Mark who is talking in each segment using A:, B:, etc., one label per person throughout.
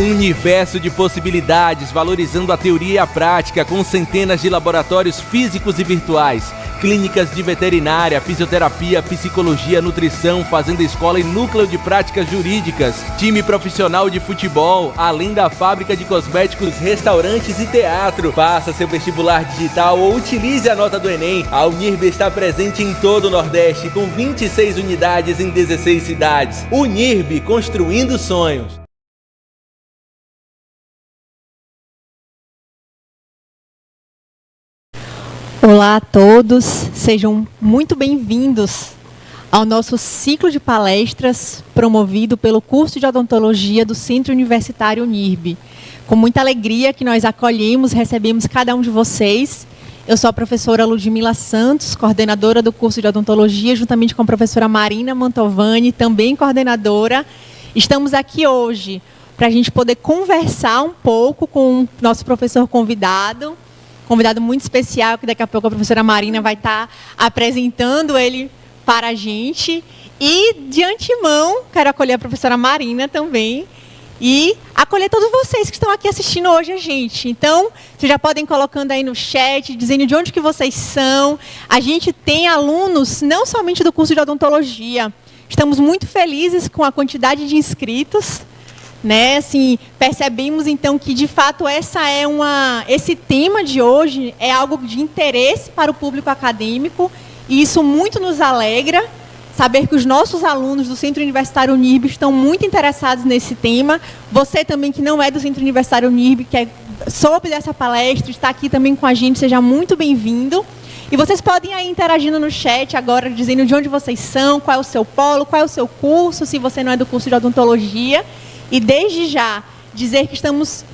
A: Um universo de possibilidades, valorizando a teoria e a prática, com centenas de laboratórios físicos e virtuais, clínicas de veterinária, fisioterapia, psicologia, nutrição, fazenda escola e núcleo de práticas jurídicas, time profissional de futebol, além da fábrica de cosméticos, restaurantes e teatro. Faça seu vestibular digital ou utilize a nota do Enem. A Unirb está presente em todo o Nordeste, com 26 unidades em 16 cidades. Unirb, construindo sonhos.
B: Olá a todos, sejam muito bem-vindos ao nosso ciclo de palestras promovido pelo curso de odontologia do Centro Universitário Unirb. Com muita alegria que nós acolhemos, recebemos cada um de vocês. Eu sou a professora Ludmila Santos, coordenadora do curso de odontologia, juntamente com a professora Marina Mantovani, também coordenadora. Estamos aqui hoje para a gente poder conversar um pouco com o nosso professor convidado muito especial, que daqui a pouco a professora Marina vai estar apresentando ele para a gente. E, de antemão, quero acolher a professora Marina também e acolher todos vocês que estão aqui assistindo hoje a gente. Então, vocês já podem ir colocando aí no chat, dizendo de onde que vocês são. A gente tem alunos não somente do curso de odontologia. Estamos muito felizes com a quantidade de inscritos. Né, assim, percebemos então que de fato esse tema de hoje é algo de interesse para o público acadêmico e isso muito nos alegra, saber que os nossos alunos do Centro Universitário Unirb estão muito interessados nesse tema. Você também que não é do Centro Universitário Unirb, que soube dessa palestra, está aqui também com a gente, seja muito bem-vindo. E vocês podem ir interagindo no chat agora, dizendo de onde vocês são, qual é o seu polo, qual é o seu curso, se você não é do curso de odontologia. E desde já dizer que estamos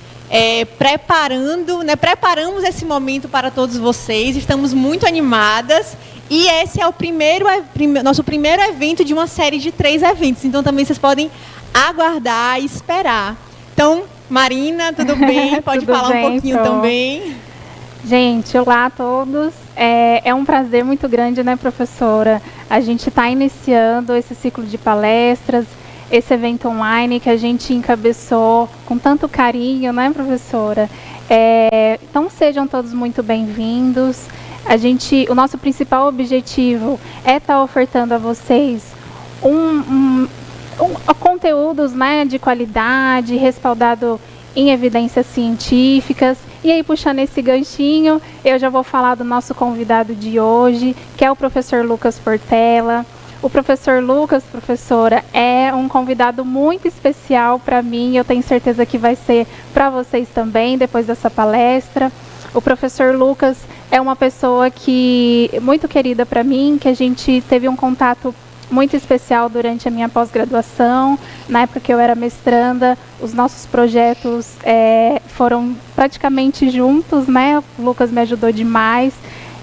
B: preparamos esse momento para todos vocês, estamos muito animadas e esse é o nosso primeiro evento de uma série de 3 eventos, então também vocês podem aguardar e esperar. Então, Marina, tudo bem? Pode
C: tudo
B: falar
C: bem,
B: um pouquinho também.
C: Gente, olá a todos. É um prazer muito grande, né, professora? A gente está iniciando esse ciclo de palestras, esse evento online que a gente encabeçou com tanto carinho, né, professora? Então, sejam todos muito bem-vindos. O nosso principal objetivo é estar ofertando a vocês conteúdos, né, de qualidade, respaldado em evidências científicas. E aí, puxando esse ganchinho, eu já vou falar do nosso convidado de hoje, que é o professor Lucas Portela. O professor Lucas, professora, é um convidado muito especial para mim, eu tenho certeza que vai ser para vocês também, depois dessa palestra. O professor Lucas é uma pessoa muito querida para mim, que a gente teve um contato muito especial durante a minha pós-graduação. Na época que eu era mestranda, os nossos projetos foram praticamente juntos, né? O Lucas me ajudou demais.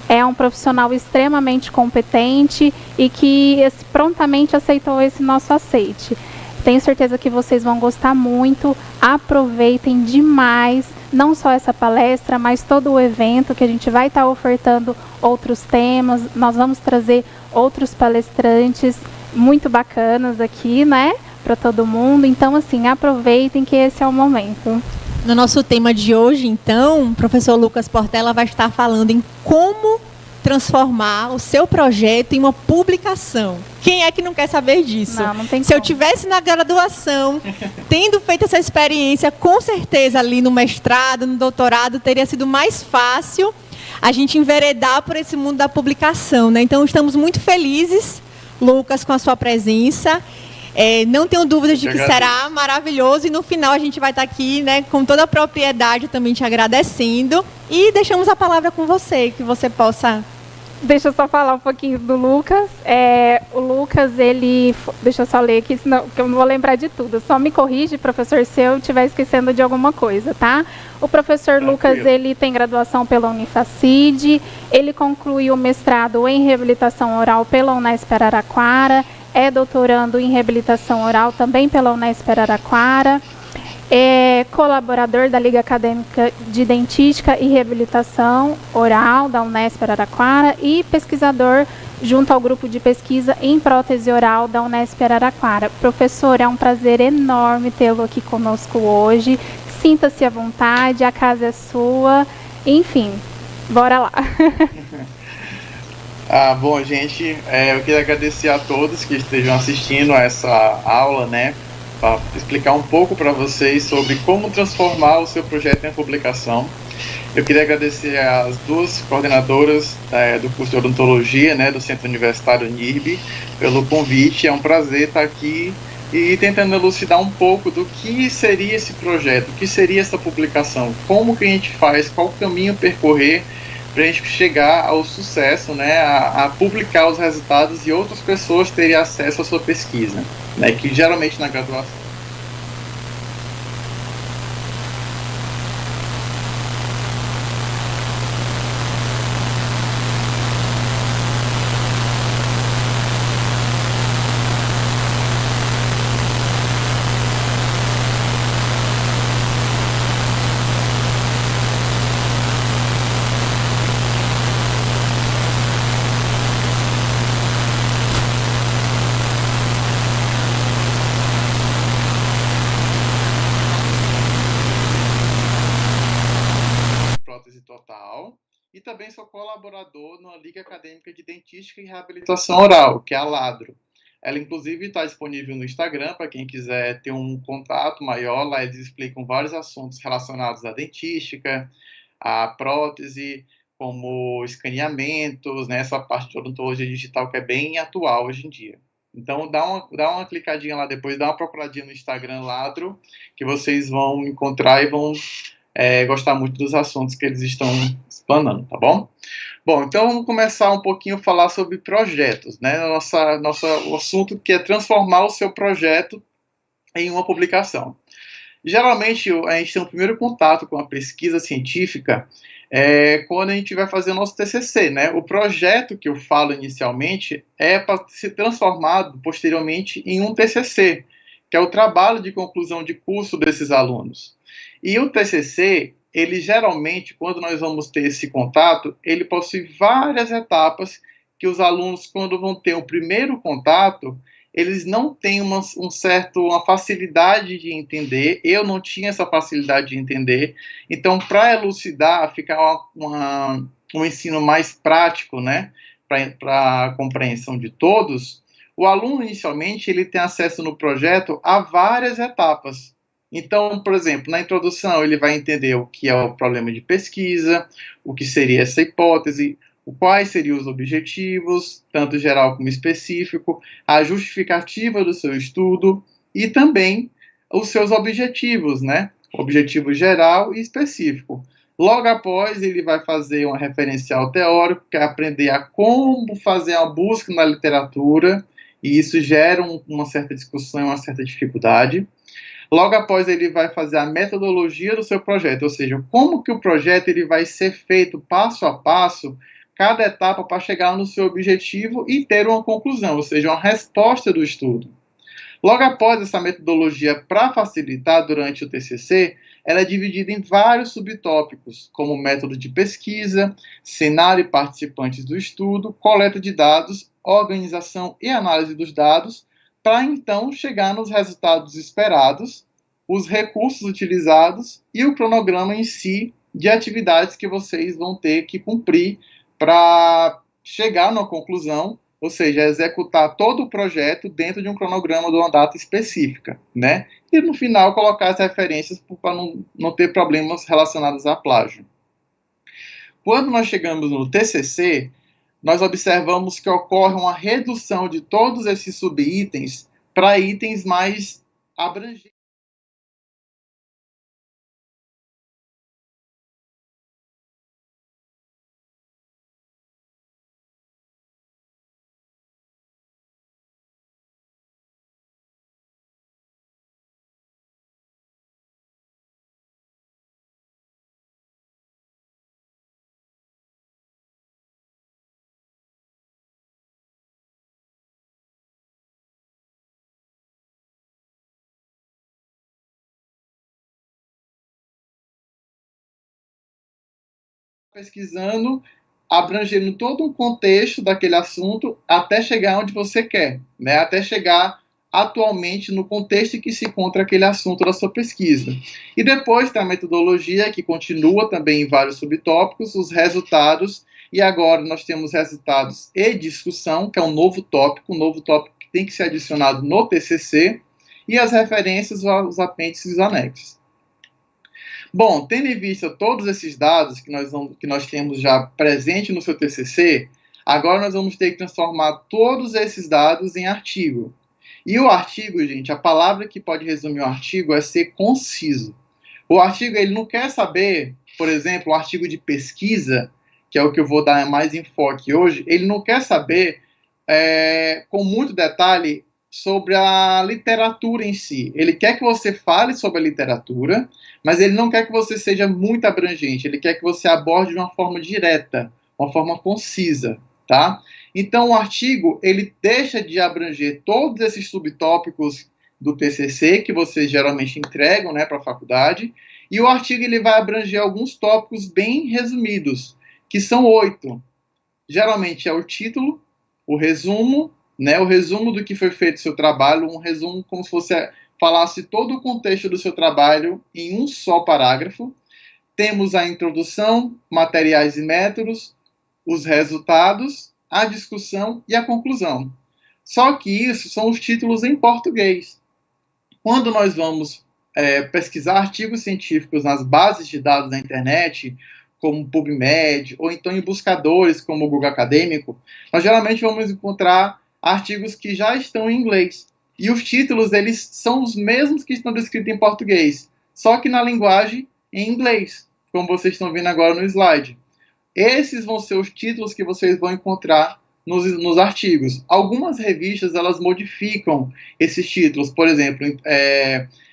C: É um profissional extremamente competente e que prontamente aceitou esse nosso aceite. Tenho certeza que vocês vão gostar muito, aproveitem demais, não só essa palestra, mas todo o evento que a gente vai estar ofertando outros temas, nós vamos trazer outros palestrantes muito bacanas aqui, né, para todo mundo. Então, assim, aproveitem que esse é o momento.
B: No nosso tema de hoje, então, o professor Lucas Portela vai estar falando em como transformar o seu projeto em uma publicação. Quem é que não quer saber disso?
C: Não tem
B: Se eu tivesse na graduação, tendo feito essa experiência, com certeza ali no mestrado, no doutorado, teria sido mais fácil a gente enveredar por esse mundo da publicação, né? Então, estamos muito felizes, Lucas, com a sua presença. Não tenho dúvidas de que será maravilhoso e no final a gente vai estar aqui, né, com toda a propriedade também te agradecendo e deixamos a palavra com você, que você possa...
C: Deixa eu só falar um pouquinho do Lucas. O Lucas, deixa eu só ler aqui, senão que eu não vou lembrar de tudo. Só me corrige, professor, se eu estiver esquecendo de alguma coisa, tá? O professor Lucas, ele tem graduação pela Unifacid, ele concluiu o mestrado em reabilitação oral pela Unesp Araraquara, é doutorando em reabilitação oral também pela Unesp Araraquara, é colaborador da Liga Acadêmica de Dentística e Reabilitação Oral da Unesp Araraquara e pesquisador junto ao grupo de pesquisa em prótese oral da Unesp Araraquara. Professor, é um prazer enorme tê-lo aqui conosco hoje. Sinta-se à vontade, a casa é sua. Enfim, bora lá.
D: Bom, gente, eu queria agradecer a todos que estejam assistindo a essa aula, né, para explicar um pouco para vocês sobre como transformar o seu projeto em publicação. Eu queria agradecer às duas coordenadoras do curso de odontologia, né, do Centro Universitário NIRB, pelo convite. É um prazer estar aqui e tentando elucidar um pouco do que seria esse projeto, o que seria essa publicação, como que a gente faz, qual caminho percorrer para a gente chegar ao sucesso, né, a publicar os resultados e outras pessoas terem acesso à sua pesquisa, né, que geralmente na graduação. Prótese total, e também sou colaborador na Liga Acadêmica de Dentística e Reabilitação Oral, que é a LADRO. Ela, inclusive, está disponível no Instagram para quem quiser ter um contato maior. Lá eles explicam vários assuntos relacionados à dentística, à prótese, como escaneamentos, né, essa parte de odontologia digital que é bem atual hoje em dia. Então, dá uma clicadinha lá depois, dá uma procuradinha no Instagram LADRO, que vocês vão encontrar e vão gostar muito dos assuntos que eles estão explanando, tá bom? Bom, então vamos começar um pouquinho a falar sobre projetos, né? O assunto que é transformar o seu projeto em uma publicação. Geralmente, a gente tem um primeiro contato com a pesquisa científica quando a gente vai fazer o nosso TCC, né? O projeto que eu falo inicialmente é para ser transformado posteriormente em um TCC, que é o trabalho de conclusão de curso desses alunos. E o TCC, ele geralmente, quando nós vamos ter esse contato, ele possui várias etapas que os alunos, quando vão ter o primeiro contato, eles não têm uma facilidade de entender. Eu não tinha essa facilidade de entender. Então, para elucidar, ficar um ensino mais prático, né, para a compreensão de todos, o aluno, inicialmente, ele tem acesso no projeto a várias etapas. Então, por exemplo, na introdução, ele vai entender o que é o problema de pesquisa, o que seria essa hipótese, quais seriam os objetivos, tanto geral como específico, a justificativa do seu estudo e também os seus objetivos, né? Objetivo geral e específico. Logo após, ele vai fazer um referencial teórico, que é aprender a como fazer a busca na literatura, e isso gera uma certa discussão, uma certa dificuldade. Logo após, ele vai fazer a metodologia do seu projeto, ou seja, como que o projeto ele vai ser feito passo a passo, cada etapa para chegar no seu objetivo e ter uma conclusão, ou seja, uma resposta do estudo. Logo após essa metodologia, para facilitar durante o TCC, ela é dividida em vários subtópicos, como método de pesquisa, cenário e participantes do estudo, coleta de dados, organização e análise dos dados, para então chegar nos resultados esperados, os recursos utilizados e o cronograma em si de atividades que vocês vão ter que cumprir para chegar numa conclusão, ou seja, executar todo o projeto dentro de um cronograma de uma data específica, né? E no final colocar as referências para não ter problemas relacionados a plágio. Quando nós chegamos no TCC, nós observamos que ocorre uma redução de todos esses subitens para itens mais abrangentes. Pesquisando, abrangendo todo um contexto daquele assunto até chegar onde você quer, né? Até chegar atualmente no contexto em que se encontra aquele assunto da sua pesquisa. E depois tem a metodologia, que continua também em vários subtópicos, os resultados, e agora nós temos resultados e discussão, que é um novo tópico que tem que ser adicionado no TCC, e as referências, os apêndices e os anexos. Bom, tendo em vista todos esses dados que nós temos já presente no seu TCC, agora nós vamos ter que transformar todos esses dados em artigo. E o artigo, gente, a palavra que pode resumir o artigo é ser conciso. O artigo, ele não quer saber, por exemplo, o artigo de pesquisa, que é o que eu vou dar mais enfoque hoje, ele não quer saber com muito detalhe sobre a literatura em si. Ele quer que você fale sobre a literatura, mas ele não quer que você seja muito abrangente, ele quer que você aborde de uma forma direta, uma forma concisa, tá? Então, o artigo, ele deixa de abranger todos esses subtópicos do TCC, que vocês geralmente entregam, né, para a faculdade, e o artigo, ele vai abranger alguns tópicos bem resumidos, que são 8. Geralmente é o título, o resumo, né, o resumo do que foi feito o seu trabalho, um resumo como se você falasse todo o contexto do seu trabalho em um só parágrafo. Temos a introdução, materiais e métodos, os resultados, a discussão e a conclusão. Só que isso são os títulos em português. Quando nós vamos pesquisar artigos científicos nas bases de dados da internet, como PubMed, ou então em buscadores como o Google Acadêmico, nós geralmente vamos encontrar artigos que já estão em inglês. E os títulos, eles são os mesmos que estão descritos em português, só que na linguagem em inglês, como vocês estão vendo agora no slide. Esses vão ser os títulos que vocês vão encontrar nos artigos. Algumas revistas, elas modificam esses títulos. Por exemplo,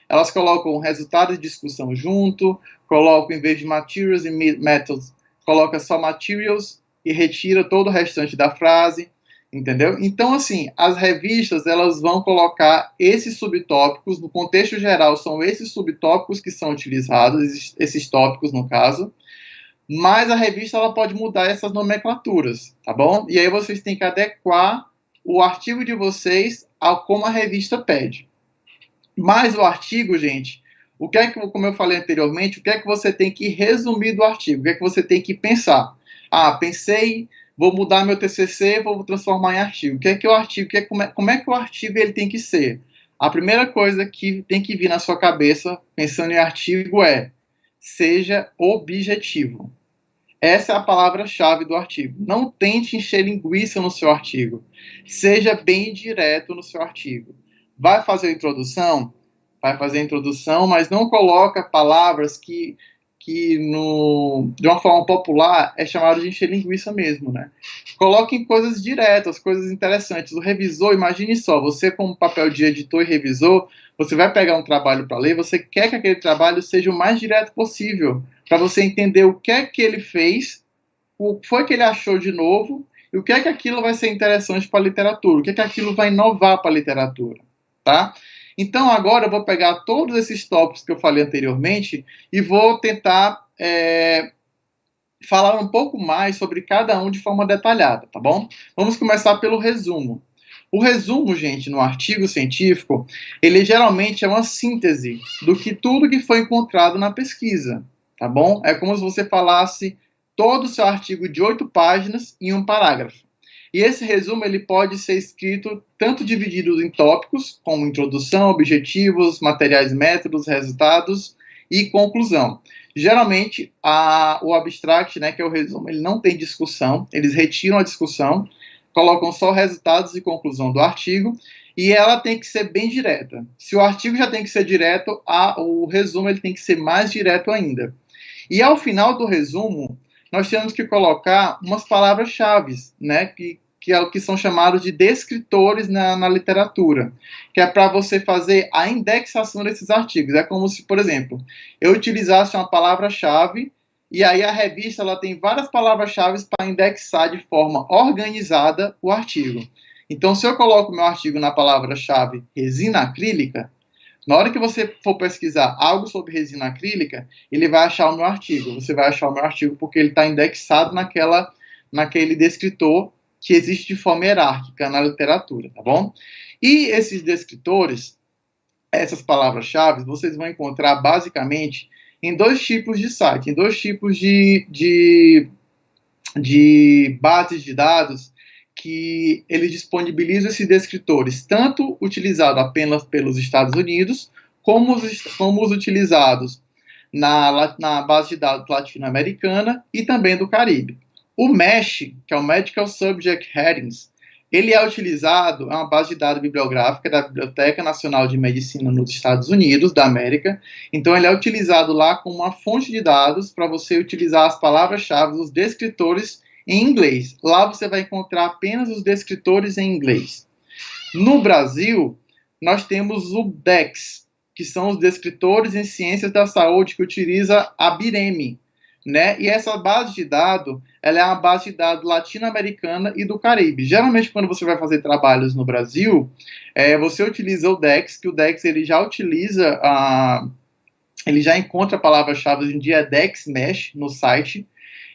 D: elas colocam resultados de discussão junto, colocam, em vez de materials e methods, coloca só materials e retira todo o restante da frase, entendeu? Então, assim, as revistas, elas vão colocar esses subtópicos, no contexto geral, são esses subtópicos que são utilizados, esses tópicos, no caso, mas a revista, ela pode mudar essas nomenclaturas, tá bom? E aí vocês têm que adequar o artigo de vocês a como a revista pede. Mas o artigo, gente, como eu falei anteriormente, o que é que você tem que resumir do artigo? O que é que você tem que pensar? Pensei, vou mudar meu TCC, vou transformar em artigo. O que é que o artigo, como é que o artigo ele tem que ser? A primeira coisa que tem que vir na sua cabeça, pensando em artigo, seja objetivo. Essa é a palavra-chave do artigo. Não tente encher linguiça no seu artigo. Seja bem direto no seu artigo. Vai fazer a introdução? Vai fazer a introdução, mas não coloca palavras que de uma forma popular é chamado de encher linguiça mesmo, né? Coloquem coisas diretas, coisas interessantes. O revisor, imagine só, você como papel de editor e revisor, você vai pegar um trabalho para ler, você quer que aquele trabalho seja o mais direto possível, para você entender o que é que ele fez, o que foi que ele achou de novo, e o que é que aquilo vai ser interessante para a literatura, o que é que aquilo vai inovar para a literatura, tá? Então, agora eu vou pegar todos esses tópicos que eu falei anteriormente e vou tentar falar um pouco mais sobre cada um de forma detalhada, tá bom? Vamos começar pelo resumo. O resumo, gente, no artigo científico, ele geralmente é uma síntese do que tudo que foi encontrado na pesquisa, tá bom? É como se você falasse todo o seu artigo de 8 páginas em um parágrafo. E esse resumo ele pode ser escrito tanto dividido em tópicos, como introdução, objetivos, materiais, métodos, resultados e conclusão. Geralmente, o abstract, né, que é o resumo, ele não tem discussão, eles retiram a discussão, colocam só resultados e conclusão do artigo, e ela tem que ser bem direta. Se o artigo já tem que ser direto, o resumo ele tem que ser mais direto ainda. E ao final do resumo, nós temos que colocar umas palavras-chave, né, que são chamados de descritores na literatura, que é para você fazer a indexação desses artigos. É como se, por exemplo, eu utilizasse uma palavra-chave e aí a revista ela tem várias palavras-chave para indexar de forma organizada o artigo. Então, se eu coloco meu artigo na palavra-chave resina acrílica, na hora que você for pesquisar algo sobre resina acrílica, ele vai achar o meu artigo. Você vai achar o meu artigo porque ele está indexado naquele descritor que existe de forma hierárquica na literatura, tá bom? E esses descritores, essas palavras-chave, vocês vão encontrar basicamente em dois tipos de site, em dois tipos de bases de dados que eles disponibilizam esses descritores, tanto utilizados apenas pelos Estados Unidos, como os utilizados na base de dados latino-americana e também do Caribe. O MESH, que é o Medical Subject Headings, ele é utilizado, é uma base de dados bibliográfica da Biblioteca Nacional de Medicina nos Estados Unidos da América. Então, ele é utilizado lá como uma fonte de dados para você utilizar as palavras-chave, os descritores em inglês. Lá você vai encontrar apenas os descritores em inglês. No Brasil, nós temos o DEX, que são os descritores em ciências da saúde, que utiliza a BIREME, né? E essa base de dados, ela é uma base de dados latino-americana e do Caribe. Geralmente, quando você vai fazer trabalhos no Brasil, você utiliza o DEX, que o DEX ele já utiliza, ele já encontra palavras-chave, hoje em dia é DEX Mesh no site,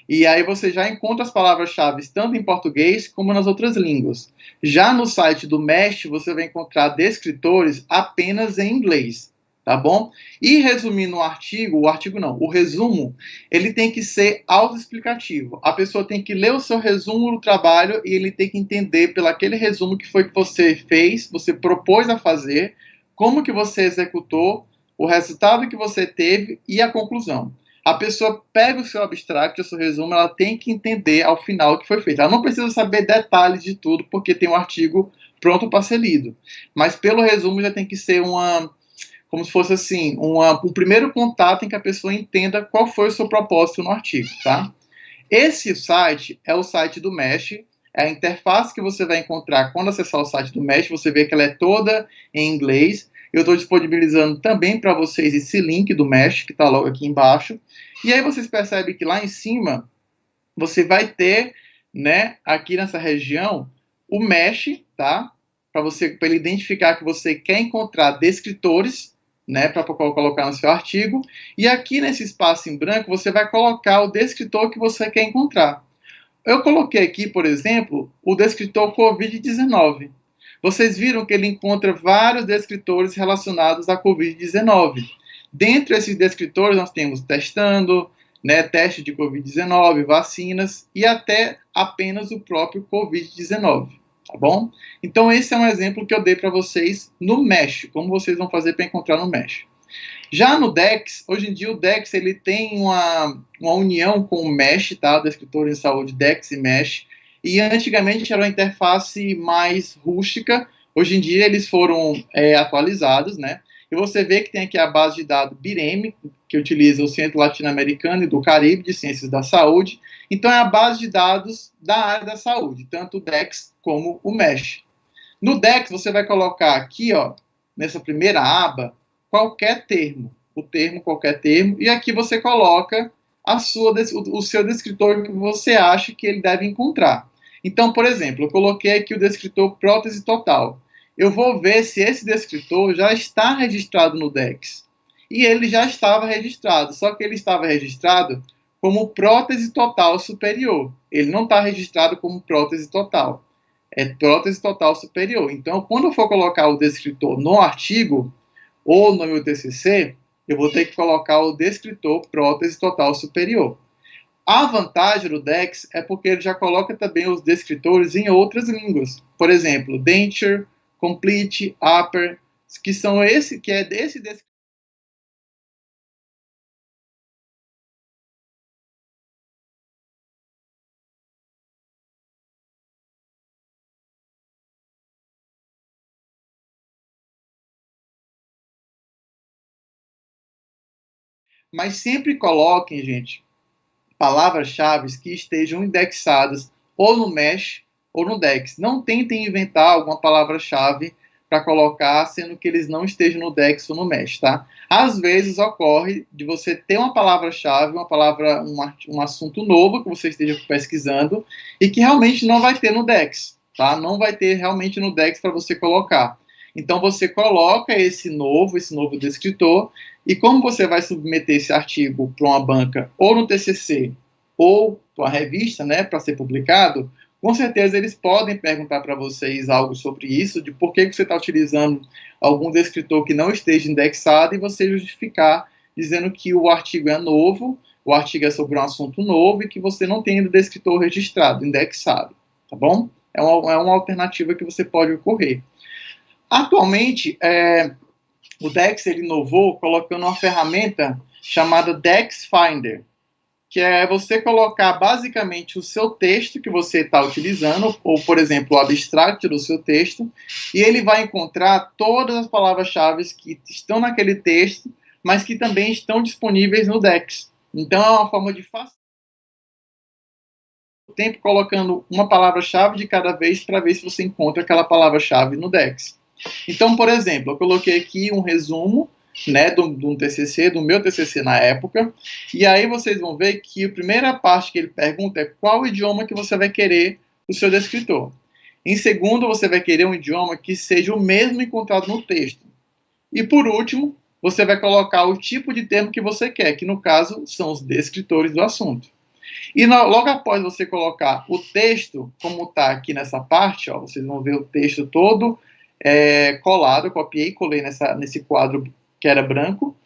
D: e aí você já encontra as palavras-chave tanto em português como nas outras línguas. Já no site do Mesh, você vai encontrar descritores apenas em inglês, tá bom? E resumindo o resumo, ele tem que ser autoexplicativo. A pessoa tem que ler o seu resumo do trabalho e ele tem que entender pelo aquele resumo que foi que você fez, você propôs a fazer, como que você executou, o resultado que você teve e a conclusão. A pessoa pega o seu abstract, o seu resumo, ela tem que entender ao final o que foi feito. Ela não precisa saber detalhes de tudo, porque tem um artigo pronto para ser lido. Mas pelo resumo já tem que ser como se fosse assim, um primeiro contato em que a pessoa entenda qual foi o seu propósito no artigo, tá? Esse site é o site do Mesh, é a interface que você vai encontrar quando acessar o site do Mesh, você vê que ela é toda em inglês. Eu estou disponibilizando também para vocês esse link do Mesh, que está logo aqui embaixo. E aí vocês percebem que lá em cima, você vai ter, né, aqui nessa região, o Mesh, tá? Para ele identificar que você quer encontrar descritores, né, para colocar no seu artigo. E aqui nesse espaço em branco, você vai colocar o descritor que você quer encontrar. Eu coloquei aqui, por exemplo, o descritor COVID-19. Vocês viram que ele encontra vários descritores relacionados à Covid-19. Dentre esses descritores, nós temos testando, né, teste de Covid-19, vacinas e até apenas o próprio Covid-19, tá bom? Então, esse é um exemplo que eu dei para vocês no Mesh, como vocês vão fazer para encontrar no Mesh. Já no DEX, hoje em dia o DEX ele tem uma união com o Mesh, tá? O descritor em saúde DEX e Mesh. E antigamente era uma interface mais rústica, hoje em dia eles foram atualizados, né? E você vê que tem aqui a base de dados BIREME, que utiliza o Centro Latino-Americano e do Caribe de Ciências da Saúde. Então é a base de dados da área da saúde, tanto o DEX como o Mesh. No DEX você vai colocar aqui, ó, nessa primeira aba, qualquer termo, qualquer termo, e aqui você coloca o seu descritor que você acha que ele deve encontrar. Então, por exemplo, eu coloquei aqui o descritor prótese total. Eu vou ver se esse descritor já está registrado no DEX. E ele já estava registrado, só que ele estava registrado como prótese total superior. Ele não está registrado como prótese total. É prótese total superior. Então, quando eu for colocar o descritor no artigo ou no meu TCC, eu vou ter que colocar o descritor prótese total superior. A vantagem do DEX é porque ele já coloca também os descritores em outras línguas. Por exemplo, denture, complete, upper, que é desse descritor. Mas sempre coloquem, gente, palavras-chave que estejam indexadas ou no Mesh ou no DEX. Não tentem inventar alguma palavra-chave para colocar, sendo que eles não estejam no DEX ou no Mesh, tá? Às vezes ocorre de você ter uma palavra-chave, um assunto novo que você esteja pesquisando e que realmente não vai ter no DEX, tá? Não vai ter realmente no DEX para você colocar. Então você coloca esse novo descritor, e como você vai submeter esse artigo para uma banca ou no TCC ou a revista, né, para ser publicado, com certeza eles podem perguntar para vocês algo sobre isso, de por que você está utilizando algum descritor que não esteja indexado, e você justificar dizendo que o artigo é novo, o artigo é sobre um assunto novo e que você não tem o descritor registrado, indexado, tá bom? É uma alternativa que você pode ocorrer. Atualmente, o Dex ele inovou colocando uma ferramenta chamada Dex Finder, que é você colocar basicamente o seu texto que você está utilizando, ou, por exemplo, o abstract do seu texto, e ele vai encontrar todas as palavras-chave que estão naquele texto, mas que também estão disponíveis no Dex. Então, é uma forma de facilitar o tempo colocando uma palavra-chave de cada vez para ver se você encontra aquela palavra-chave no Dex. Então, por exemplo, eu coloquei aqui um resumo, né, do TCC, do meu TCC na época, e aí vocês vão ver que a primeira parte que ele pergunta é qual idioma que você vai querer o seu descritor. Em segundo, você vai querer um idioma que seja o mesmo encontrado no texto. E por último, você vai colocar o tipo de termo que você quer, que no caso são os descritores do assunto. E logo após você colocar o texto, como está aqui nessa parte, ó, vocês vão ver o texto todo colado, eu copiei e colei nesse quadro que era branco,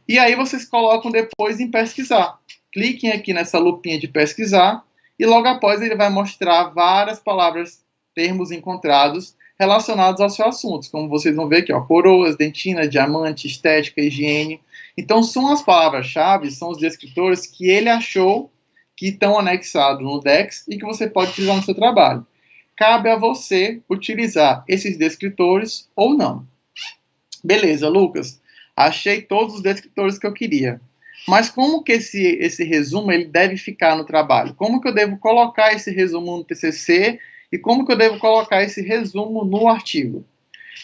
D: e aí vocês colocam depois em pesquisar. Cliquem aqui nessa lupinha de pesquisar, e logo após ele vai mostrar várias palavras, termos encontrados relacionados ao seu assunto, como vocês vão ver aqui, ó, coroas, dentina, diamante, estética, higiene. Então são as palavras-chave, são os descritores que ele achou que estão anexados no Dex e que você pode utilizar no seu trabalho. Cabe a você utilizar esses descritores ou não. Beleza, Lucas. Achei todos os descritores que eu queria. Mas como que esse resumo ele deve ficar no trabalho? Como que eu devo colocar esse resumo no TCC e como que eu devo colocar esse resumo no artigo?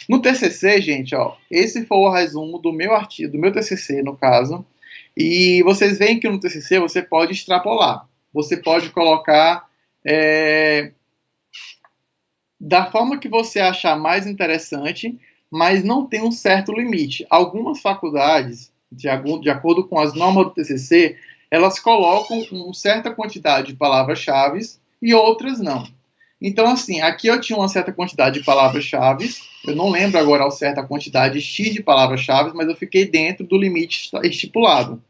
D: No TCC, gente, ó, esse foi o resumo do meu artigo, do meu TCC, no caso. E vocês veem que no TCC você pode extrapolar. Você pode colocar da forma que você achar mais interessante, mas não tem um certo limite. Algumas faculdades, de acordo com as normas do TCC, elas colocam uma certa quantidade de palavras-chave e outras não. Então, assim, aqui eu tinha uma certa quantidade de palavras-chave, eu não lembro agora ao certo a quantidade X de palavras-chave, mas eu fiquei dentro do limite estipulado.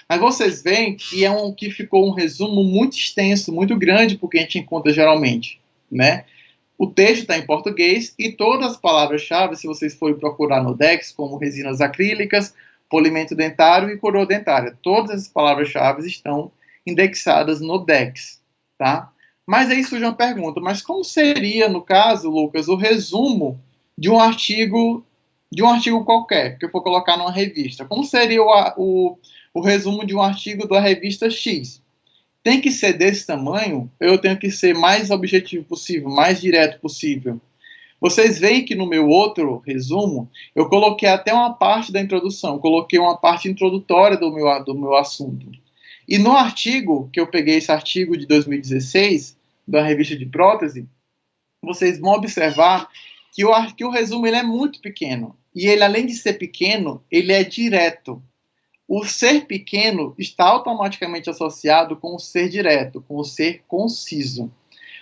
D: Mas vocês veem que ficou um resumo muito extenso, muito grande, porque a gente encontra geralmente, né? O texto está em português e todas as palavras-chave, se vocês forem procurar no Dex, como resinas acrílicas, polimento dentário e coroa dentária, todas as palavras-chave estão indexadas no Dex, tá? Mas aí surge uma pergunta, mas como seria, no caso, Lucas, o resumo de um artigo qualquer, que eu for colocar numa revista? Como seria o resumo de um artigo da revista X? Tem que ser desse tamanho, eu tenho que ser mais objetivo possível, mais direto possível. Vocês veem que no meu outro resumo, eu coloquei até uma parte da introdução, coloquei uma parte introdutória do meu assunto. E no artigo, que eu peguei esse artigo de 2016, da revista de prótese, vocês vão observar que o resumo ele é muito pequeno. E ele, além de ser pequeno, ele é direto. O ser pequeno está automaticamente associado com o ser direto, com o ser conciso.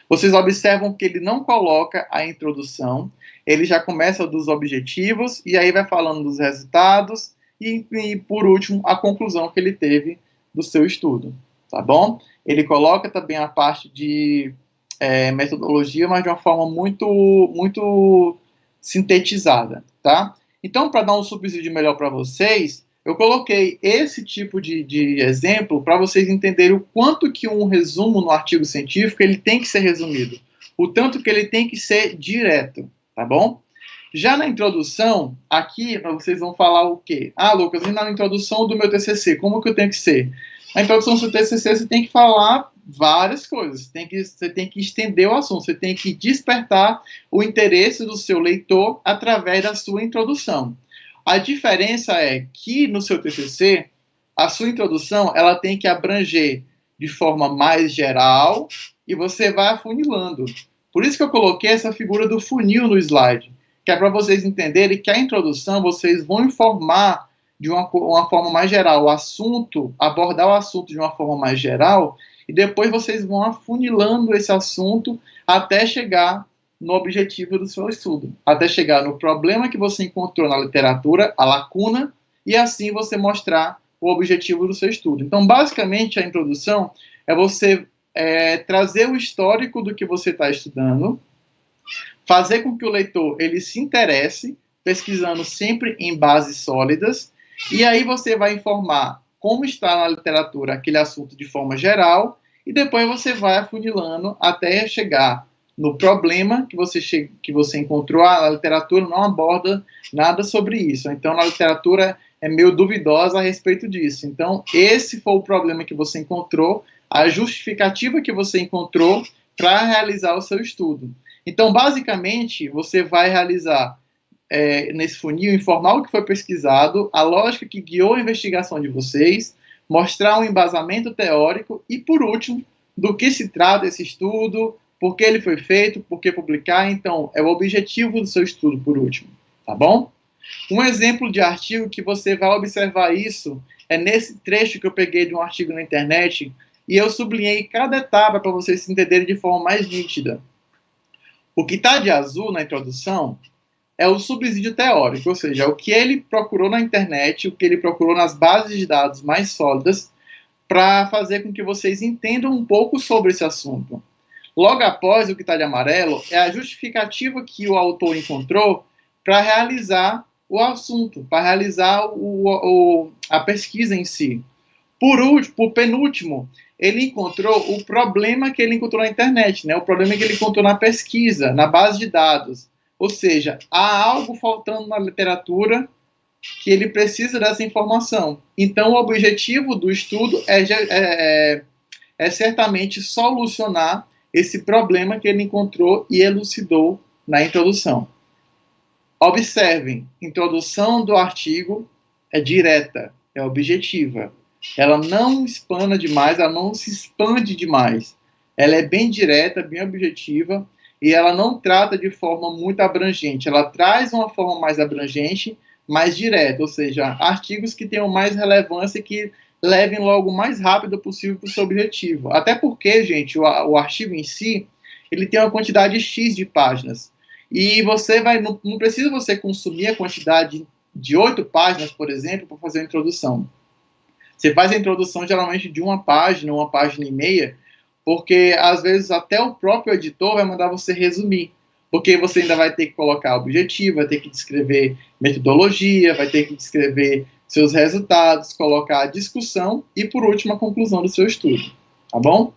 D: Vocês observam que ele não coloca a introdução, ele já começa dos objetivos e aí vai falando dos resultados e por último, a conclusão que ele teve do seu estudo, tá bom? Ele coloca também a parte de metodologia, mas de uma forma muito sintetizada, tá? Então, para dar um subsídio melhor para vocês, eu coloquei esse tipo de exemplo para vocês entenderem o quanto que um resumo no artigo científico ele tem que ser resumido, o tanto que ele tem que ser direto, tá bom? Já na introdução, aqui vocês vão falar o quê? Ah, Lucas, e na introdução do meu TCC, como que eu tenho que ser? Na introdução do seu TCC você tem que falar várias coisas, você tem que estender o assunto, você tem que despertar o interesse do seu leitor através da sua introdução. A diferença é que no seu TCC, a sua introdução ela tem que abranger de forma mais geral e você vai afunilando. Por isso que eu coloquei essa figura do funil no slide, que é para vocês entenderem que a introdução vocês vão informar de uma forma mais geral o assunto, abordar o assunto de uma forma mais geral, e depois vocês vão afunilando esse assunto até chegar no objetivo do seu estudo, até chegar no problema que você encontrou na literatura, a lacuna, e assim você mostrar o objetivo do seu estudo. Então, basicamente, a introdução é você trazer o histórico do que você está estudando, fazer com que o leitor ele se interesse, pesquisando sempre em bases sólidas, e aí você vai informar como está na literatura aquele assunto de forma geral, e depois você vai afunilando até chegar no problema que você encontrou. A literatura não aborda nada sobre isso, então a literatura é meio duvidosa a respeito disso. Então, esse foi o problema que você encontrou, a justificativa que você encontrou para realizar o seu estudo. Então, basicamente, você vai realizar nesse funil, informar o que foi pesquisado, a lógica que guiou a investigação de vocês, mostrar um embasamento teórico e, por último, do que se trata esse estudo, por que ele foi feito, por que publicar. Então, é o objetivo do seu estudo, por último, tá bom? Um exemplo de artigo que você vai observar isso é nesse trecho que eu peguei de um artigo na internet e eu sublinhei cada etapa para vocês se entenderem de forma mais nítida. O que está de azul na introdução é o subsídio teórico, ou seja, o que ele procurou na internet, o que ele procurou nas bases de dados mais sólidas, para fazer com que vocês entendam um pouco sobre esse assunto. Logo após, o que está de amarelo é a justificativa que o autor encontrou para realizar o assunto, para realizar a pesquisa em si. Por penúltimo, ele encontrou o problema que ele encontrou na internet, né? O problema que ele encontrou na pesquisa, na base de dados. Ou seja, há algo faltando na literatura que ele precisa dessa informação. Então, o objetivo do estudo é certamente solucionar esse problema que ele encontrou e elucidou na introdução. Observem, introdução do artigo é direta, é objetiva. Ela não espana demais, ela não se expande demais. Ela é bem direta, bem objetiva, e ela não trata de forma muito abrangente. Ela traz uma forma mais abrangente, mais direta, ou seja, artigos que tenham mais relevância e que levem logo o mais rápido possível para o seu objetivo. Até porque, gente, o artigo em si, ele tem uma quantidade X de páginas. E você não precisa você consumir a quantidade de 8 páginas, por exemplo, para fazer a introdução. Você faz a introdução geralmente de uma página e meia, porque às vezes até o próprio editor vai mandar você resumir. Porque você ainda vai ter que colocar objetivo, vai ter que descrever metodologia, vai ter que descrever seus resultados, colocar a discussão e, por último, a conclusão do seu estudo. Tá bom?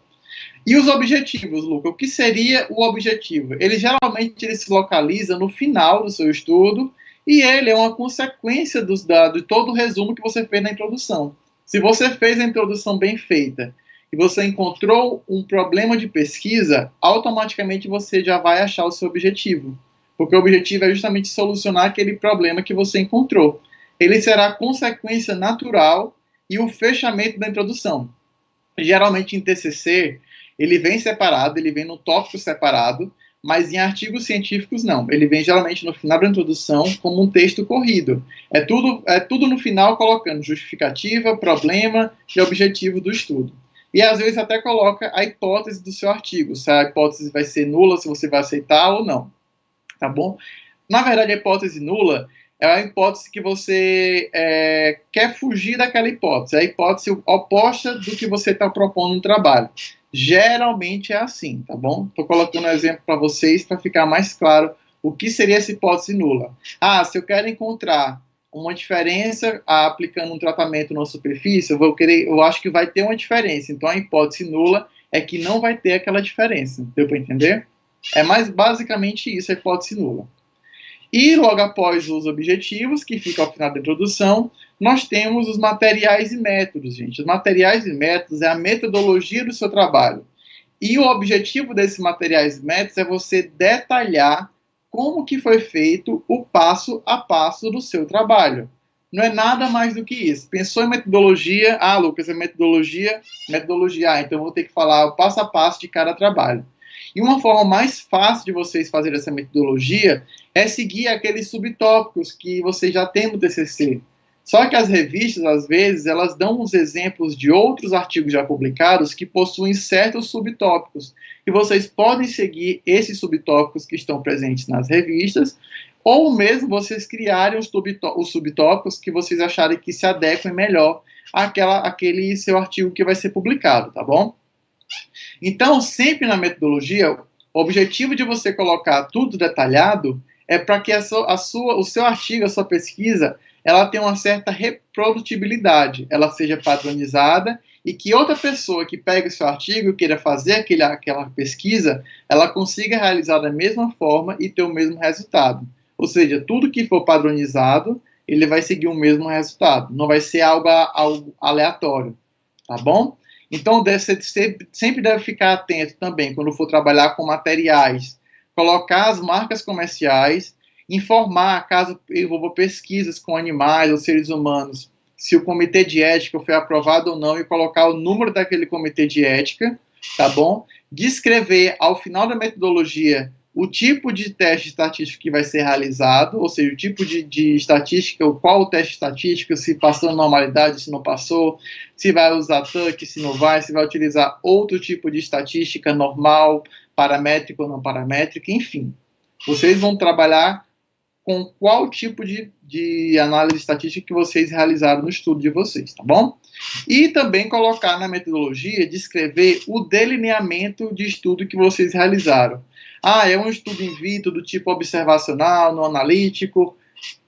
D: E os objetivos, Luca? O que seria o objetivo? Ele geralmente se localiza no final do seu estudo e ele é uma consequência de todo o resumo que você fez na introdução. Se você fez a introdução bem feita e você encontrou um problema de pesquisa, automaticamente você já vai achar o seu objetivo. Porque o objetivo é justamente solucionar aquele problema que você encontrou. Ele será a consequência natural e o fechamento da introdução. Geralmente em TCC, ele vem separado, ele vem no tópico separado, mas em artigos científicos não. Ele vem geralmente no final da introdução como um texto corrido. É tudo no final colocando justificativa, problema e objetivo do estudo. E às vezes até coloca a hipótese do seu artigo, se a hipótese vai ser nula, se você vai aceitar ou não. Tá bom? Na verdade, a hipótese nula é a hipótese que você quer fugir daquela hipótese. É a hipótese oposta do que você está propondo no trabalho. Geralmente é assim, tá bom? Estou colocando um exemplo para vocês para ficar mais claro o que seria essa hipótese nula. Se eu quero encontrar uma diferença aplicando um tratamento na superfície, eu acho que vai ter uma diferença. Então, a hipótese nula é que não vai ter aquela diferença. Deu para entender? É mais basicamente isso, a hipótese nula. E logo após os objetivos, que fica ao final da introdução, nós temos os materiais e métodos, gente. Os materiais e métodos é a metodologia do seu trabalho. E o objetivo desses materiais e métodos é você detalhar como que foi feito o passo a passo do seu trabalho. Não é nada mais do que isso. Pensou em metodologia, Lucas, é metodologia, então eu vou ter que falar o passo a passo de cada trabalho. E uma forma mais fácil de vocês fazerem essa metodologia é seguir aqueles subtópicos que vocês já têm no TCC. Só que as revistas, às vezes, elas dão uns exemplos de outros artigos já publicados que possuem certos subtópicos. E vocês podem seguir esses subtópicos que estão presentes nas revistas, ou mesmo vocês criarem os subtópicos que vocês acharem que se adequem melhor àquele seu artigo que vai ser publicado, tá bom? Então, sempre na metodologia, o objetivo de você colocar tudo detalhado é para que o seu artigo, a sua pesquisa, ela tenha uma certa reprodutibilidade, ela seja padronizada e que outra pessoa que pegue o seu artigo e queira fazer aquela pesquisa, ela consiga realizar da mesma forma e ter o mesmo resultado. Ou seja, tudo que for padronizado, ele vai seguir o mesmo resultado, não vai ser algo aleatório, tá bom? Então, você sempre deve ficar atento também, quando for trabalhar com materiais, colocar as marcas comerciais, informar, caso envolva pesquisas com animais ou seres humanos, se o comitê de ética foi aprovado ou não, e colocar o número daquele comitê de ética, tá bom? Descrever, ao final da metodologia, o tipo de teste estatístico que vai ser realizado, ou seja, o tipo de estatística, qual o teste estatístico, se passou normalidade, se não passou, se vai usar TUC, se não vai, se vai utilizar outro tipo de estatística normal, paramétrica ou não paramétrica, enfim. Vocês vão trabalhar com qual tipo de análise estatística que vocês realizaram no estudo de vocês, tá bom? E também colocar na metodologia, descrever o delineamento de estudo que vocês realizaram. É um estudo in vitro do tipo observacional, não analítico.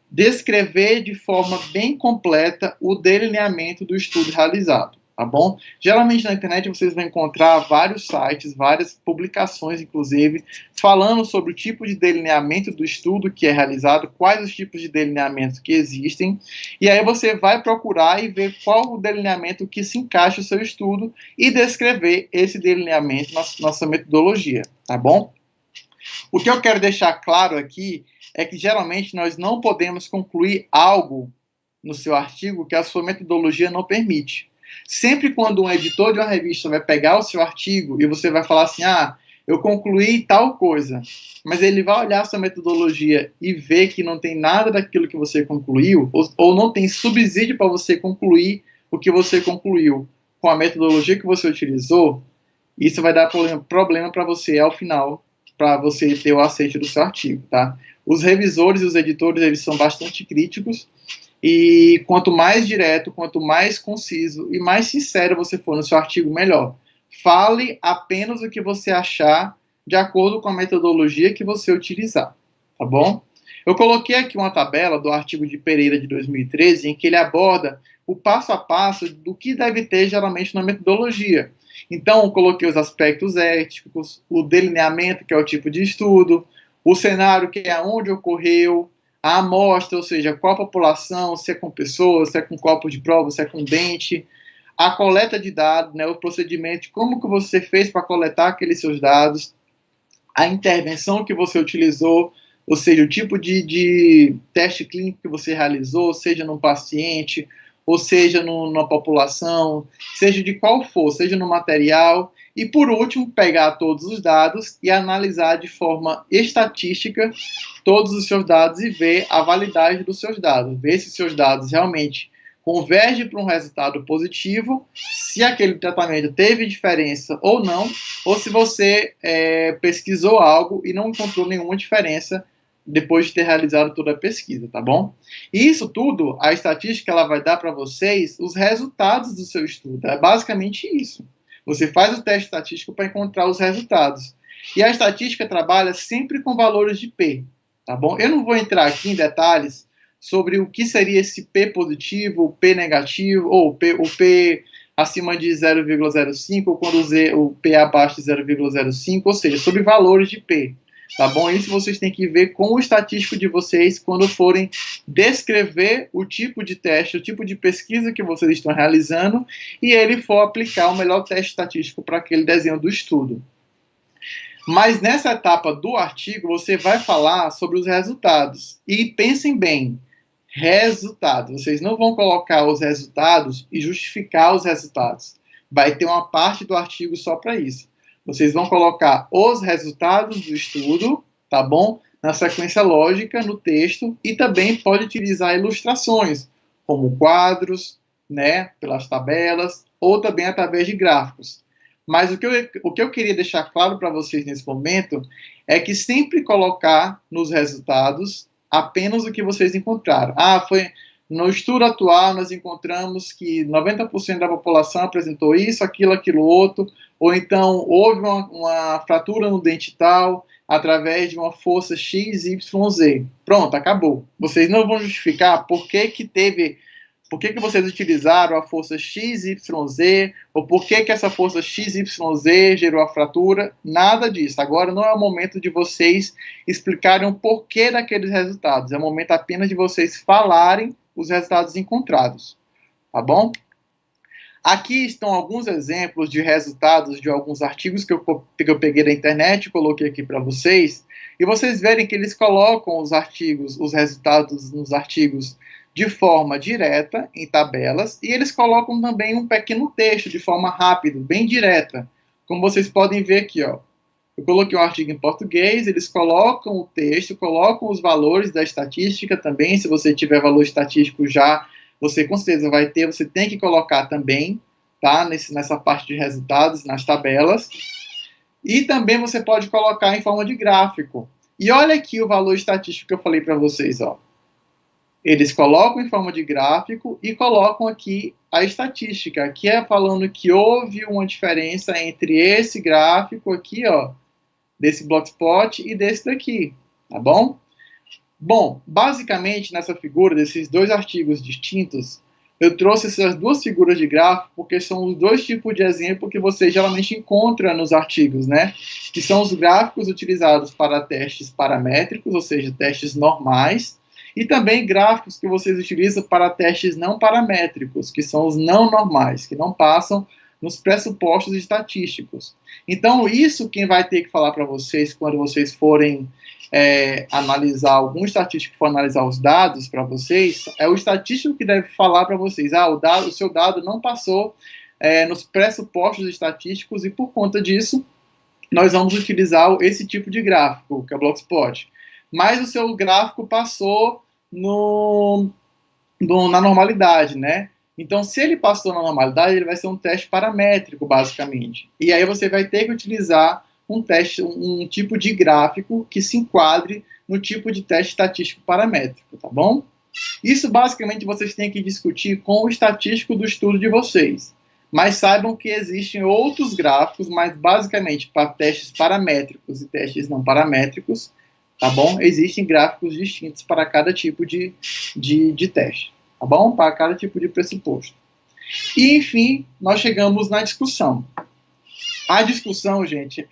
D: Descrever de forma bem completa o delineamento do estudo realizado, tá bom? Geralmente na internet vocês vão encontrar vários sites, várias publicações, inclusive, falando sobre o tipo de delineamento do estudo que é realizado, quais os tipos de delineamento que existem, e aí você vai procurar e ver qual o delineamento que se encaixa no seu estudo e descrever esse delineamento na sua metodologia, tá bom? O que eu quero deixar claro aqui é que geralmente nós não podemos concluir algo no seu artigo que a sua metodologia não permite. Sempre quando um editor de uma revista vai pegar o seu artigo e você vai falar assim, eu concluí tal coisa, mas ele vai olhar a sua metodologia e ver que não tem nada daquilo que você concluiu, ou não tem subsídio para você concluir o que você concluiu com a metodologia que você utilizou, isso vai dar problema para você ao final, para você ter o aceite do seu artigo, tá? Os revisores e os editores, eles são bastante críticos, e quanto mais direto, quanto mais conciso e mais sincero você for no seu artigo, melhor. Fale apenas o que você achar de acordo com a metodologia que você utilizar, tá bom? Eu coloquei aqui uma tabela do artigo de Pereira de 2013, em que ele aborda o passo a passo do que deve ter geralmente na metodologia. Então, eu coloquei os aspectos éticos, o delineamento, que é o tipo de estudo, o cenário, que é onde ocorreu, a amostra, ou seja, qual a população, se é com pessoas, se é com copo de prova, se é com dente, a coleta de dados, né, o procedimento, como que você fez para coletar aqueles seus dados, a intervenção que você utilizou, ou seja, o tipo de teste clínico que você realizou, seja num paciente, ou seja numa população, seja de qual for, seja no material, e por último, pegar todos os dados e analisar de forma estatística todos os seus dados e ver a validade dos seus dados, ver se os seus dados realmente convergem para um resultado positivo, se aquele tratamento teve diferença ou não, ou se você pesquisou algo e não encontrou nenhuma diferença depois de ter realizado toda a pesquisa, tá bom? E isso tudo, a estatística, ela vai dar para vocês os resultados do seu estudo. É basicamente isso. Você faz o teste estatístico para encontrar os resultados. E a estatística trabalha sempre com valores de P, tá bom? Eu não vou entrar aqui em detalhes sobre o que seria esse P positivo, o P negativo, ou o P acima de 0,05, ou quando o P abaixo de 0,05, ou seja, sobre valores de P. Tá bom? Isso vocês têm que ver com o estatístico de vocês quando forem descrever o tipo de teste, o tipo de pesquisa que vocês estão realizando e ele for aplicar o melhor teste estatístico para aquele desenho do estudo. Mas nessa etapa do artigo você vai falar sobre os resultados. E pensem bem, resultados. Vocês não vão colocar os resultados e justificar os resultados. Vai ter uma parte do artigo só para isso. Vocês vão colocar os resultados do estudo, tá bom? Na sequência lógica, no texto, e também pode utilizar ilustrações, como quadros, né, pelas tabelas, ou também através de gráficos. Mas o que eu queria deixar claro para vocês nesse momento é que sempre colocar nos resultados apenas o que vocês encontraram. No estudo atual nós encontramos que 90% da população apresentou isso, aquilo outro, ou então houve uma fratura no dente tal através de uma força X, Y, Z. Pronto, acabou. Vocês não vão justificar por que vocês utilizaram a força X, Y, Z, ou por que essa força X, Y, Z gerou a fratura, nada disso. Agora não é o momento de vocês explicarem o porquê daqueles resultados, é o momento apenas de vocês falarem os resultados encontrados, tá bom? Aqui estão alguns exemplos de resultados de alguns artigos que eu peguei da internet e coloquei aqui para vocês, e vocês verem que eles colocam os resultados nos artigos de forma direta, em tabelas, e eles colocam também um pequeno texto de forma rápida, bem direta, como vocês podem ver aqui, ó. Eu coloquei um artigo em português, eles colocam o texto, colocam os valores da estatística também, se você tiver valor estatístico já, você com certeza vai ter, você tem que colocar também, tá? Nessa parte de resultados, nas tabelas. E também você pode colocar em forma de gráfico. E olha aqui o valor estatístico que eu falei para vocês, ó. Eles colocam em forma de gráfico e colocam aqui a estatística. Aqui é falando que houve uma diferença entre esse gráfico aqui, ó, desse Blogspot e desse daqui, tá bom? Bom, basicamente nessa figura, desses dois artigos distintos, eu trouxe essas duas figuras de gráfico porque são os dois tipos de exemplo que você geralmente encontra nos artigos, né? Que são os gráficos utilizados para testes paramétricos, ou seja, testes normais, e também gráficos que vocês utilizam para testes não paramétricos, que são os não normais, que não passam nos pressupostos estatísticos. Então, isso quem vai ter que falar para vocês quando vocês forem analisar, algum estatístico for analisar os dados para vocês, é o estatístico que deve falar para vocês, o seu dado não passou nos pressupostos estatísticos e por conta disso, nós vamos utilizar esse tipo de gráfico, que é o Blogspot. Mas o seu gráfico passou na normalidade, né? Então, se ele passou na normalidade, ele vai ser um teste paramétrico, basicamente. E aí você vai ter que utilizar um tipo de gráfico que se enquadre no tipo de teste estatístico paramétrico, tá bom? Isso, basicamente, vocês têm que discutir com o estatístico do estudo de vocês. Mas saibam que existem outros gráficos, mas, basicamente, para testes paramétricos e testes não paramétricos, tá bom? Existem gráficos distintos para cada tipo de teste, tá bom? Para cada tipo de pressuposto. E, enfim, nós chegamos na discussão. A discussão, gente,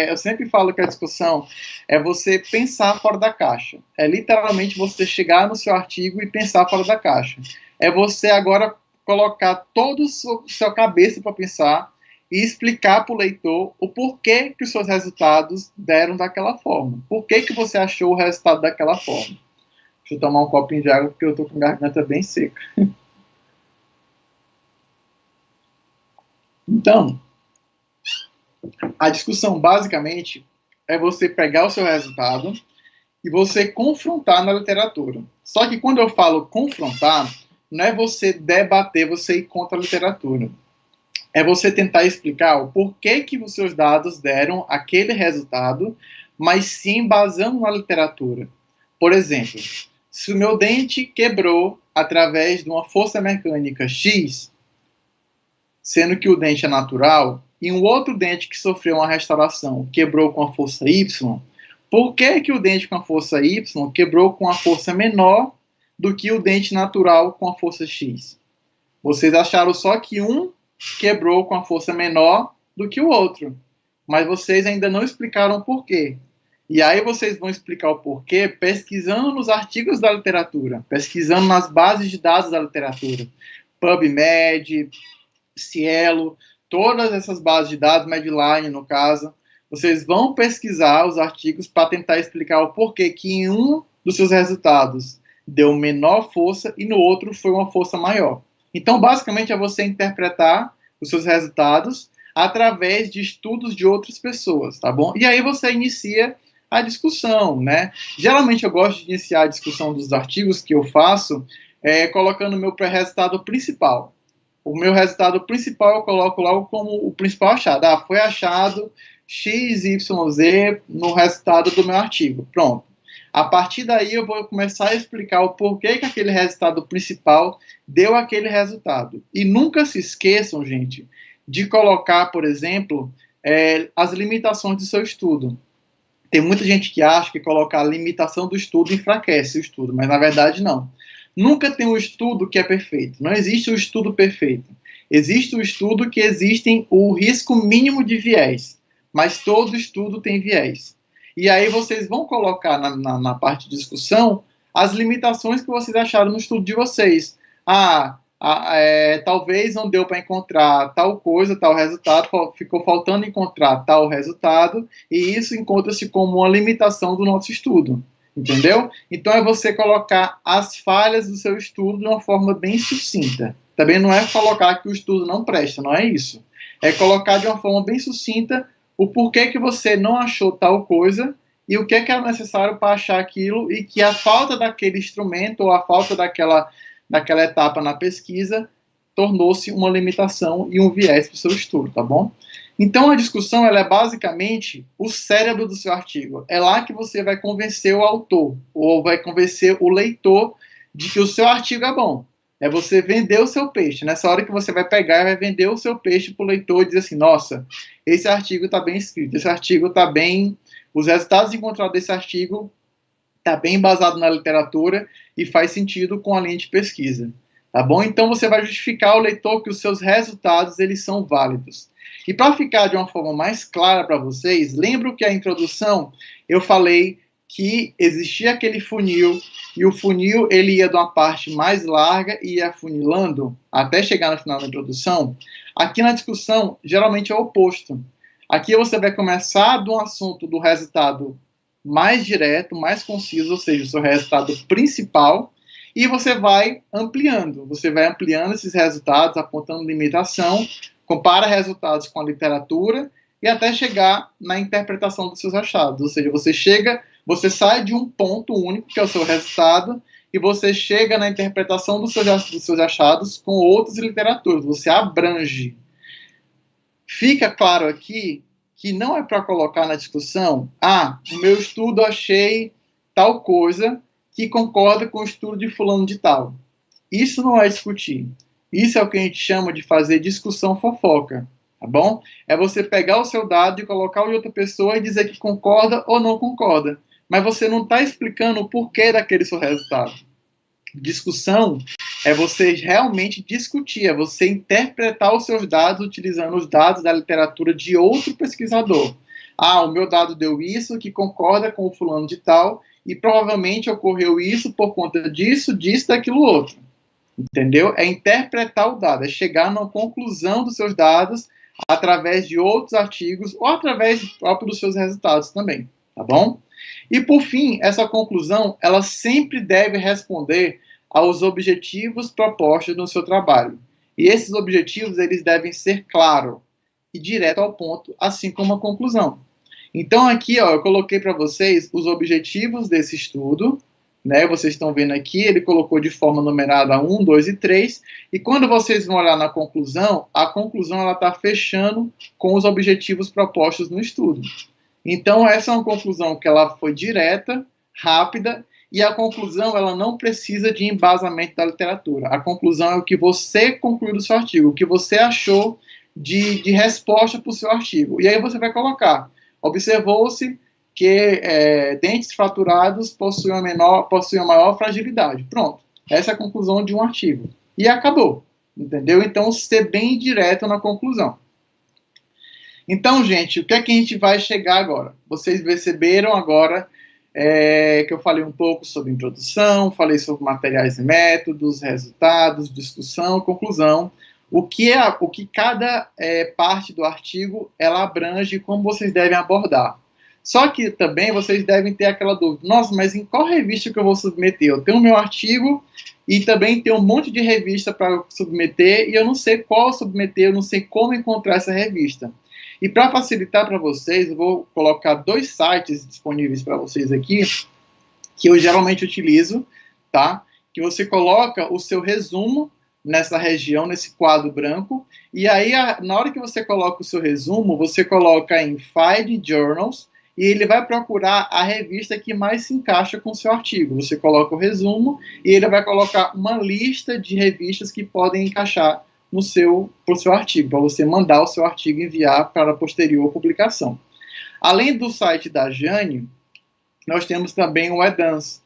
D: eu sempre falo que a discussão é você pensar fora da caixa. É literalmente você chegar no seu artigo e pensar fora da caixa. É você agora colocar toda a sua cabeça para pensar e explicar para o leitor o porquê que os seus resultados deram daquela forma. Por que você achou o resultado daquela forma? Deixa eu tomar um copinho de água porque eu estou com a garganta bem seca. Então, a discussão basicamente é você pegar o seu resultado e você confrontar na literatura. Só que quando eu falo confrontar, não é você debater, você ir contra a literatura. É você tentar explicar o porquê que os seus dados deram aquele resultado, mas sim baseando na literatura. Por exemplo, se o meu dente quebrou através de uma força mecânica X, sendo que o dente é natural, e um outro dente que sofreu uma restauração quebrou com a força Y, por que o dente com a força Y quebrou com a força menor do que o dente natural com a força X? Vocês acharam só que um quebrou com a força menor do que o outro, mas vocês ainda não explicaram o porquê. E aí vocês vão explicar o porquê pesquisando nos artigos da literatura, pesquisando nas bases de dados da literatura, PubMed, Cielo, todas essas bases de dados, Medline no caso, vocês vão pesquisar os artigos para tentar explicar o porquê que em um dos seus resultados deu menor força e no outro foi uma força maior. Então, basicamente, é você interpretar os seus resultados através de estudos de outras pessoas, tá bom? E aí você inicia a discussão, né? Geralmente eu gosto de iniciar a discussão dos artigos que eu faço colocando o meu resultado principal. O meu resultado principal eu coloco logo como o principal achado. Foi achado XYZ no resultado do meu artigo. Pronto. A partir daí eu vou começar a explicar o porquê que aquele resultado principal deu aquele resultado. E nunca se esqueçam, gente, de colocar, por exemplo, as limitações do seu estudo. Tem muita gente que acha que colocar a limitação do estudo enfraquece o estudo, mas na verdade não. Nunca tem um estudo que é perfeito. Não existe um estudo perfeito. Existe um estudo que existe o risco mínimo de viés, mas todo estudo tem viés. E aí vocês vão colocar na parte de discussão as limitações que vocês acharam no estudo de vocês. Talvez não deu para encontrar tal coisa, tal resultado, ficou faltando encontrar tal resultado, e isso encontra-se como uma limitação do nosso estudo. Entendeu? Então é você colocar as falhas do seu estudo de uma forma bem sucinta. Também não é colocar que o estudo não presta, não é isso. É colocar de uma forma bem sucinta o porquê que você não achou tal coisa e o que era necessário para achar aquilo, e que a falta daquele instrumento ou a falta daquela etapa na pesquisa tornou-se uma limitação e um viés para o seu estudo, tá bom? Então, a discussão ela é basicamente o cérebro do seu artigo. É lá que você vai convencer o autor, ou vai convencer o leitor de que o seu artigo é bom. É você vender o seu peixe. Nessa hora que você vai pegar e vai vender o seu peixe para o leitor e dizer assim, nossa, esse artigo está bem escrito, esse artigo está bem... Os resultados encontrados desse artigo está bem embasado na literatura e faz sentido com a linha de pesquisa. Tá bom? Então, você vai justificar ao leitor que os seus resultados eles são válidos. E para ficar de uma forma mais clara para vocês, lembro que a introdução eu falei que existia aquele funil, e o funil ele ia de uma parte mais larga e ia afunilando até chegar no final da introdução. Aqui na discussão, geralmente é o oposto. Aqui você vai começar do assunto do resultado mais direto, mais conciso, ou seja, o seu resultado principal, e você vai ampliando. Você vai ampliando esses resultados, apontando limitação, compara resultados com a literatura e até chegar na interpretação dos seus achados. Ou seja, você sai de um ponto único, que é o seu resultado, e você chega na interpretação dos seus achados com outras literaturas. Você abrange. Fica claro aqui que não é para colocar na discussão, no meu estudo achei tal coisa que concorda com o estudo de fulano de tal. Isso não é discutir. Isso é o que a gente chama de fazer discussão fofoca, tá bom? É você pegar o seu dado e colocar o de outra pessoa e dizer que concorda ou não concorda. Mas você não está explicando o porquê daquele seu resultado. Discussão é você realmente discutir, é você interpretar os seus dados utilizando os dados da literatura de outro pesquisador. O meu dado deu isso, que concorda com o fulano de tal, e provavelmente ocorreu isso por conta disso, daquilo outro. Entendeu? É interpretar o dado, é chegar na conclusão dos seus dados através de outros artigos ou através próprio dos seus resultados também, tá bom? E por fim, essa conclusão, ela sempre deve responder aos objetivos propostos no seu trabalho. E esses objetivos, eles devem ser claros e direto ao ponto, assim como a conclusão. Então aqui, eu coloquei para vocês os objetivos desse estudo, né? Vocês estão vendo aqui, ele colocou de forma numerada 1, 2 e 3, e quando vocês vão olhar na conclusão, a conclusão ela está fechando com os objetivos propostos no estudo. Então essa é uma conclusão que ela foi direta, rápida, e a conclusão ela não precisa de embasamento da literatura. A conclusão é o que você concluiu do seu artigo, o que você achou de resposta para o seu artigo. E aí você vai colocar, observou-se que dentes fraturados possuem a maior fragilidade. Pronto. Essa é a conclusão de um artigo. E acabou. Entendeu? Então, ser bem direto na conclusão. Então, gente, o que é que a gente vai chegar agora? Vocês perceberam agora que eu falei um pouco sobre introdução, falei sobre materiais e métodos, resultados, discussão, conclusão. O que cada parte do artigo ela abrange e como vocês devem abordar. Só que também vocês devem ter aquela dúvida, nossa, mas em qual revista que eu vou submeter? Eu tenho o meu artigo e também tenho um monte de revista para submeter e eu não sei qual submeter, eu não sei como encontrar essa revista. E para facilitar para vocês, eu vou colocar 2 sites disponíveis para vocês aqui, que eu geralmente utilizo, tá? que você coloca o seu resumo nessa região, nesse quadro branco, e aí, na hora que você coloca o seu resumo, você coloca em Find Journals, e ele vai procurar a revista que mais se encaixa com o seu artigo. Você coloca o resumo, e ele vai colocar uma lista de revistas que podem encaixar pro seu artigo, para você mandar o seu artigo e enviar para a posterior publicação. Além do site da Jane, nós temos também o Edance,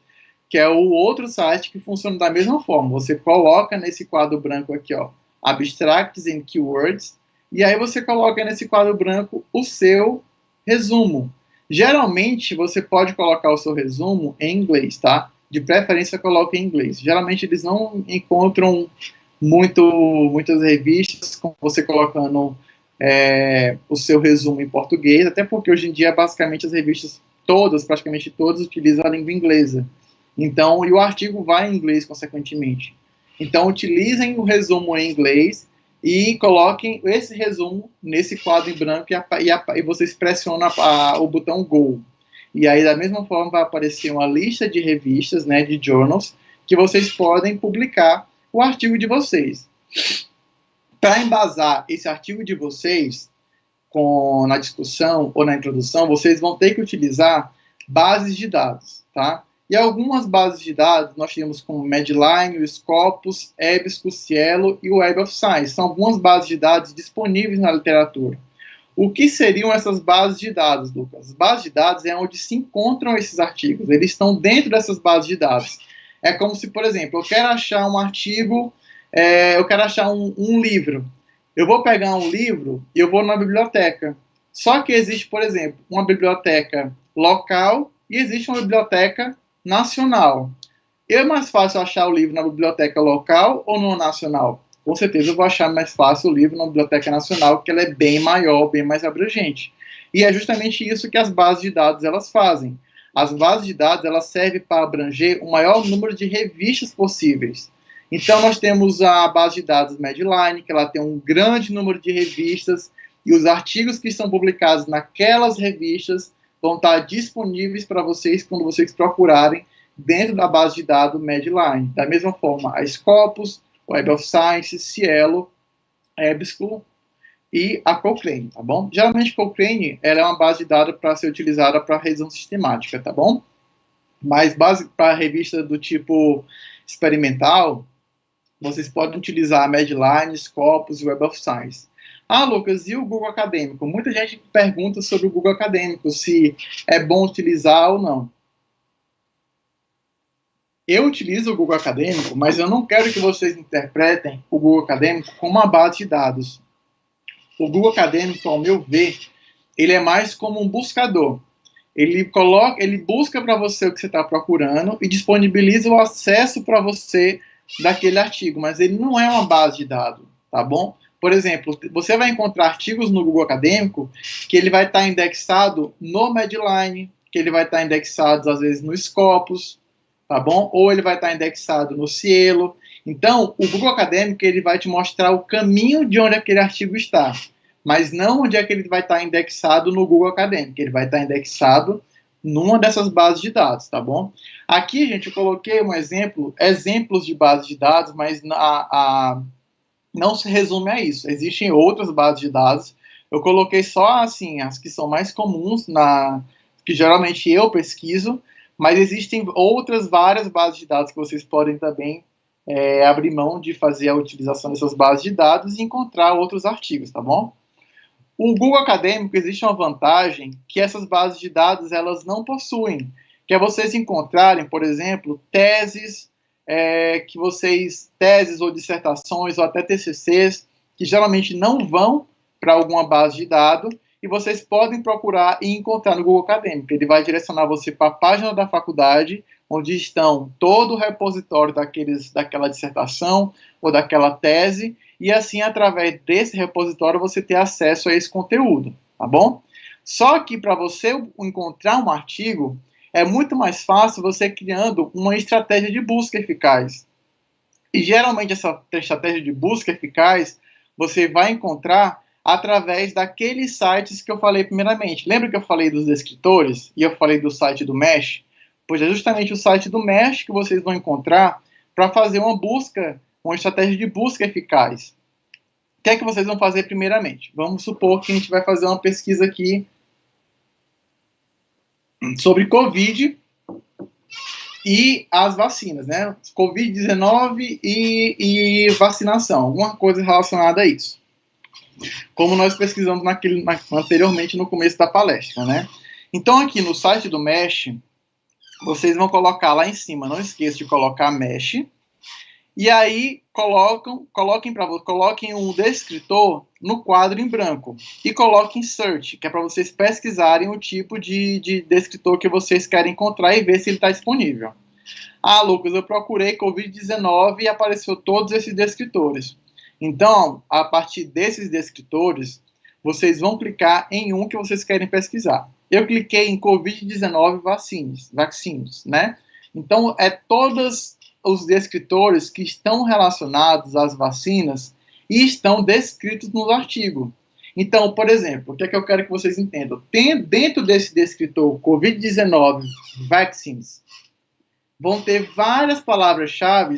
D: que é o outro site que funciona da mesma forma. Você coloca nesse quadro branco aqui, ó, Abstracts and Keywords, e aí você coloca nesse quadro branco o seu resumo. Geralmente, você pode colocar o seu resumo em inglês, tá? De preferência, coloque em inglês. Geralmente, eles não encontram muitas revistas com você colocando o seu resumo em português, até porque hoje em dia, basicamente, as revistas praticamente todas, utilizam a língua inglesa. Então, e o artigo vai em inglês, consequentemente. Então, utilizem o resumo em inglês e coloquem esse resumo nesse quadro em branco e vocês pressionam o botão Go. E aí, da mesma forma, vai aparecer uma lista de revistas, né, de journals, que vocês podem publicar o artigo de vocês. Para embasar esse artigo de vocês, na discussão ou na introdução, vocês vão ter que utilizar bases de dados, tá? E algumas bases de dados nós temos como Medline, o Scopus, EBSCO, Cielo e o Web of Science. São algumas bases de dados disponíveis na literatura. O que seriam essas bases de dados, Lucas? As bases de dados é onde se encontram esses artigos. Eles estão dentro dessas bases de dados. É como se, por exemplo, eu quero achar um artigo, eu quero achar um livro. Eu vou pegar um livro e eu vou na biblioteca. Só que existe, por exemplo, uma biblioteca local e existe uma biblioteca nacional. É mais fácil achar o livro na biblioteca local ou no nacional? Com certeza eu vou achar mais fácil o livro na biblioteca nacional, porque ela é bem maior, bem mais abrangente. E é justamente isso que as bases de dados elas fazem. As bases de dados elas servem para abranger o maior número de revistas possíveis. Então nós temos a base de dados Medline, que ela tem um grande número de revistas, e os artigos que são publicados naquelas revistas vão estar disponíveis para vocês quando vocês procurarem dentro da base de dados Medline. Da mesma forma, a Scopus, Web of Science, Cielo, EBSCO e a Cochrane, tá bom? Geralmente, Cochrane ela é uma base de dados para ser utilizada para revisão sistemática, tá bom? Mas base para revista do tipo experimental, vocês podem utilizar a Medline, Scopus e Web of Science. Ah, Lucas, e o Google Acadêmico? Muita gente pergunta sobre o Google Acadêmico, se é bom utilizar ou não. Eu utilizo o Google Acadêmico, mas eu não quero que vocês interpretem o Google Acadêmico como uma base de dados. O Google Acadêmico, ao meu ver, ele é mais como um buscador. Ele busca para você o que você está procurando e disponibiliza o acesso para você daquele artigo, mas ele não é uma base de dados, tá bom? Por exemplo, você vai encontrar artigos no Google Acadêmico que ele vai estar indexado no Medline, que ele vai estar indexado, às vezes, no Scopus, tá bom? Ou ele vai estar indexado no Cielo. Então, o Google Acadêmico ele vai te mostrar o caminho de onde aquele artigo está, mas não onde é que ele vai estar indexado no Google Acadêmico. Ele vai estar indexado numa dessas bases de dados, tá bom? Aqui, gente, eu coloquei exemplos de bases de dados, mas não se resume a isso. Existem outras bases de dados. Eu coloquei só, assim, as que são mais comuns, que geralmente eu pesquiso, mas existem várias bases de dados que vocês podem também abrir mão de fazer a utilização dessas bases de dados e encontrar outros artigos, tá bom? O Google Acadêmico existe uma vantagem que essas bases de dados elas não possuem, que é vocês encontrarem, por exemplo, teses ou dissertações ou até TCCs que geralmente não vão para alguma base de dados e vocês podem procurar e encontrar no Google Acadêmico. Ele vai direcionar você para a página da faculdade, onde estão todo o repositório daquela dissertação ou daquela tese, e assim, através desse repositório, você ter acesso a esse conteúdo, tá bom? Só que para você encontrar um artigo, é muito mais fácil você criando uma estratégia de busca eficaz. E geralmente essa estratégia de busca eficaz, você vai encontrar através daqueles sites que eu falei primeiramente. Lembra que eu falei dos escritores? E eu falei do site do Mesh? Pois é justamente o site do Mesh que vocês vão encontrar para fazer uma busca, uma estratégia de busca eficaz. O que é que vocês vão fazer primeiramente? Vamos supor que a gente vai fazer uma pesquisa aqui sobre Covid e as vacinas, né? Covid-19 e vacinação, alguma coisa relacionada a isso. Como nós pesquisamos anteriormente no começo da palestra, né? Então, aqui no site do MESH, vocês vão colocar lá em cima, não esqueça de colocar MESH, e aí coloquem um descritor no quadro em branco, e coloquem Search, que é para vocês pesquisarem o tipo de descritor que vocês querem encontrar e ver se ele está disponível. Ah, Lucas, eu procurei Covid-19 e apareceu todos esses descritores. Então, a partir desses descritores, vocês vão clicar em um que vocês querem pesquisar. Eu cliquei em Covid-19 vaccines, né? Então, todos os descritores que estão relacionados às vacinas e estão descritos no artigo. Então, por exemplo, o que é que eu quero que vocês entendam? Dentro desse descritor Covid-19 vaccines, vão ter várias palavras-chave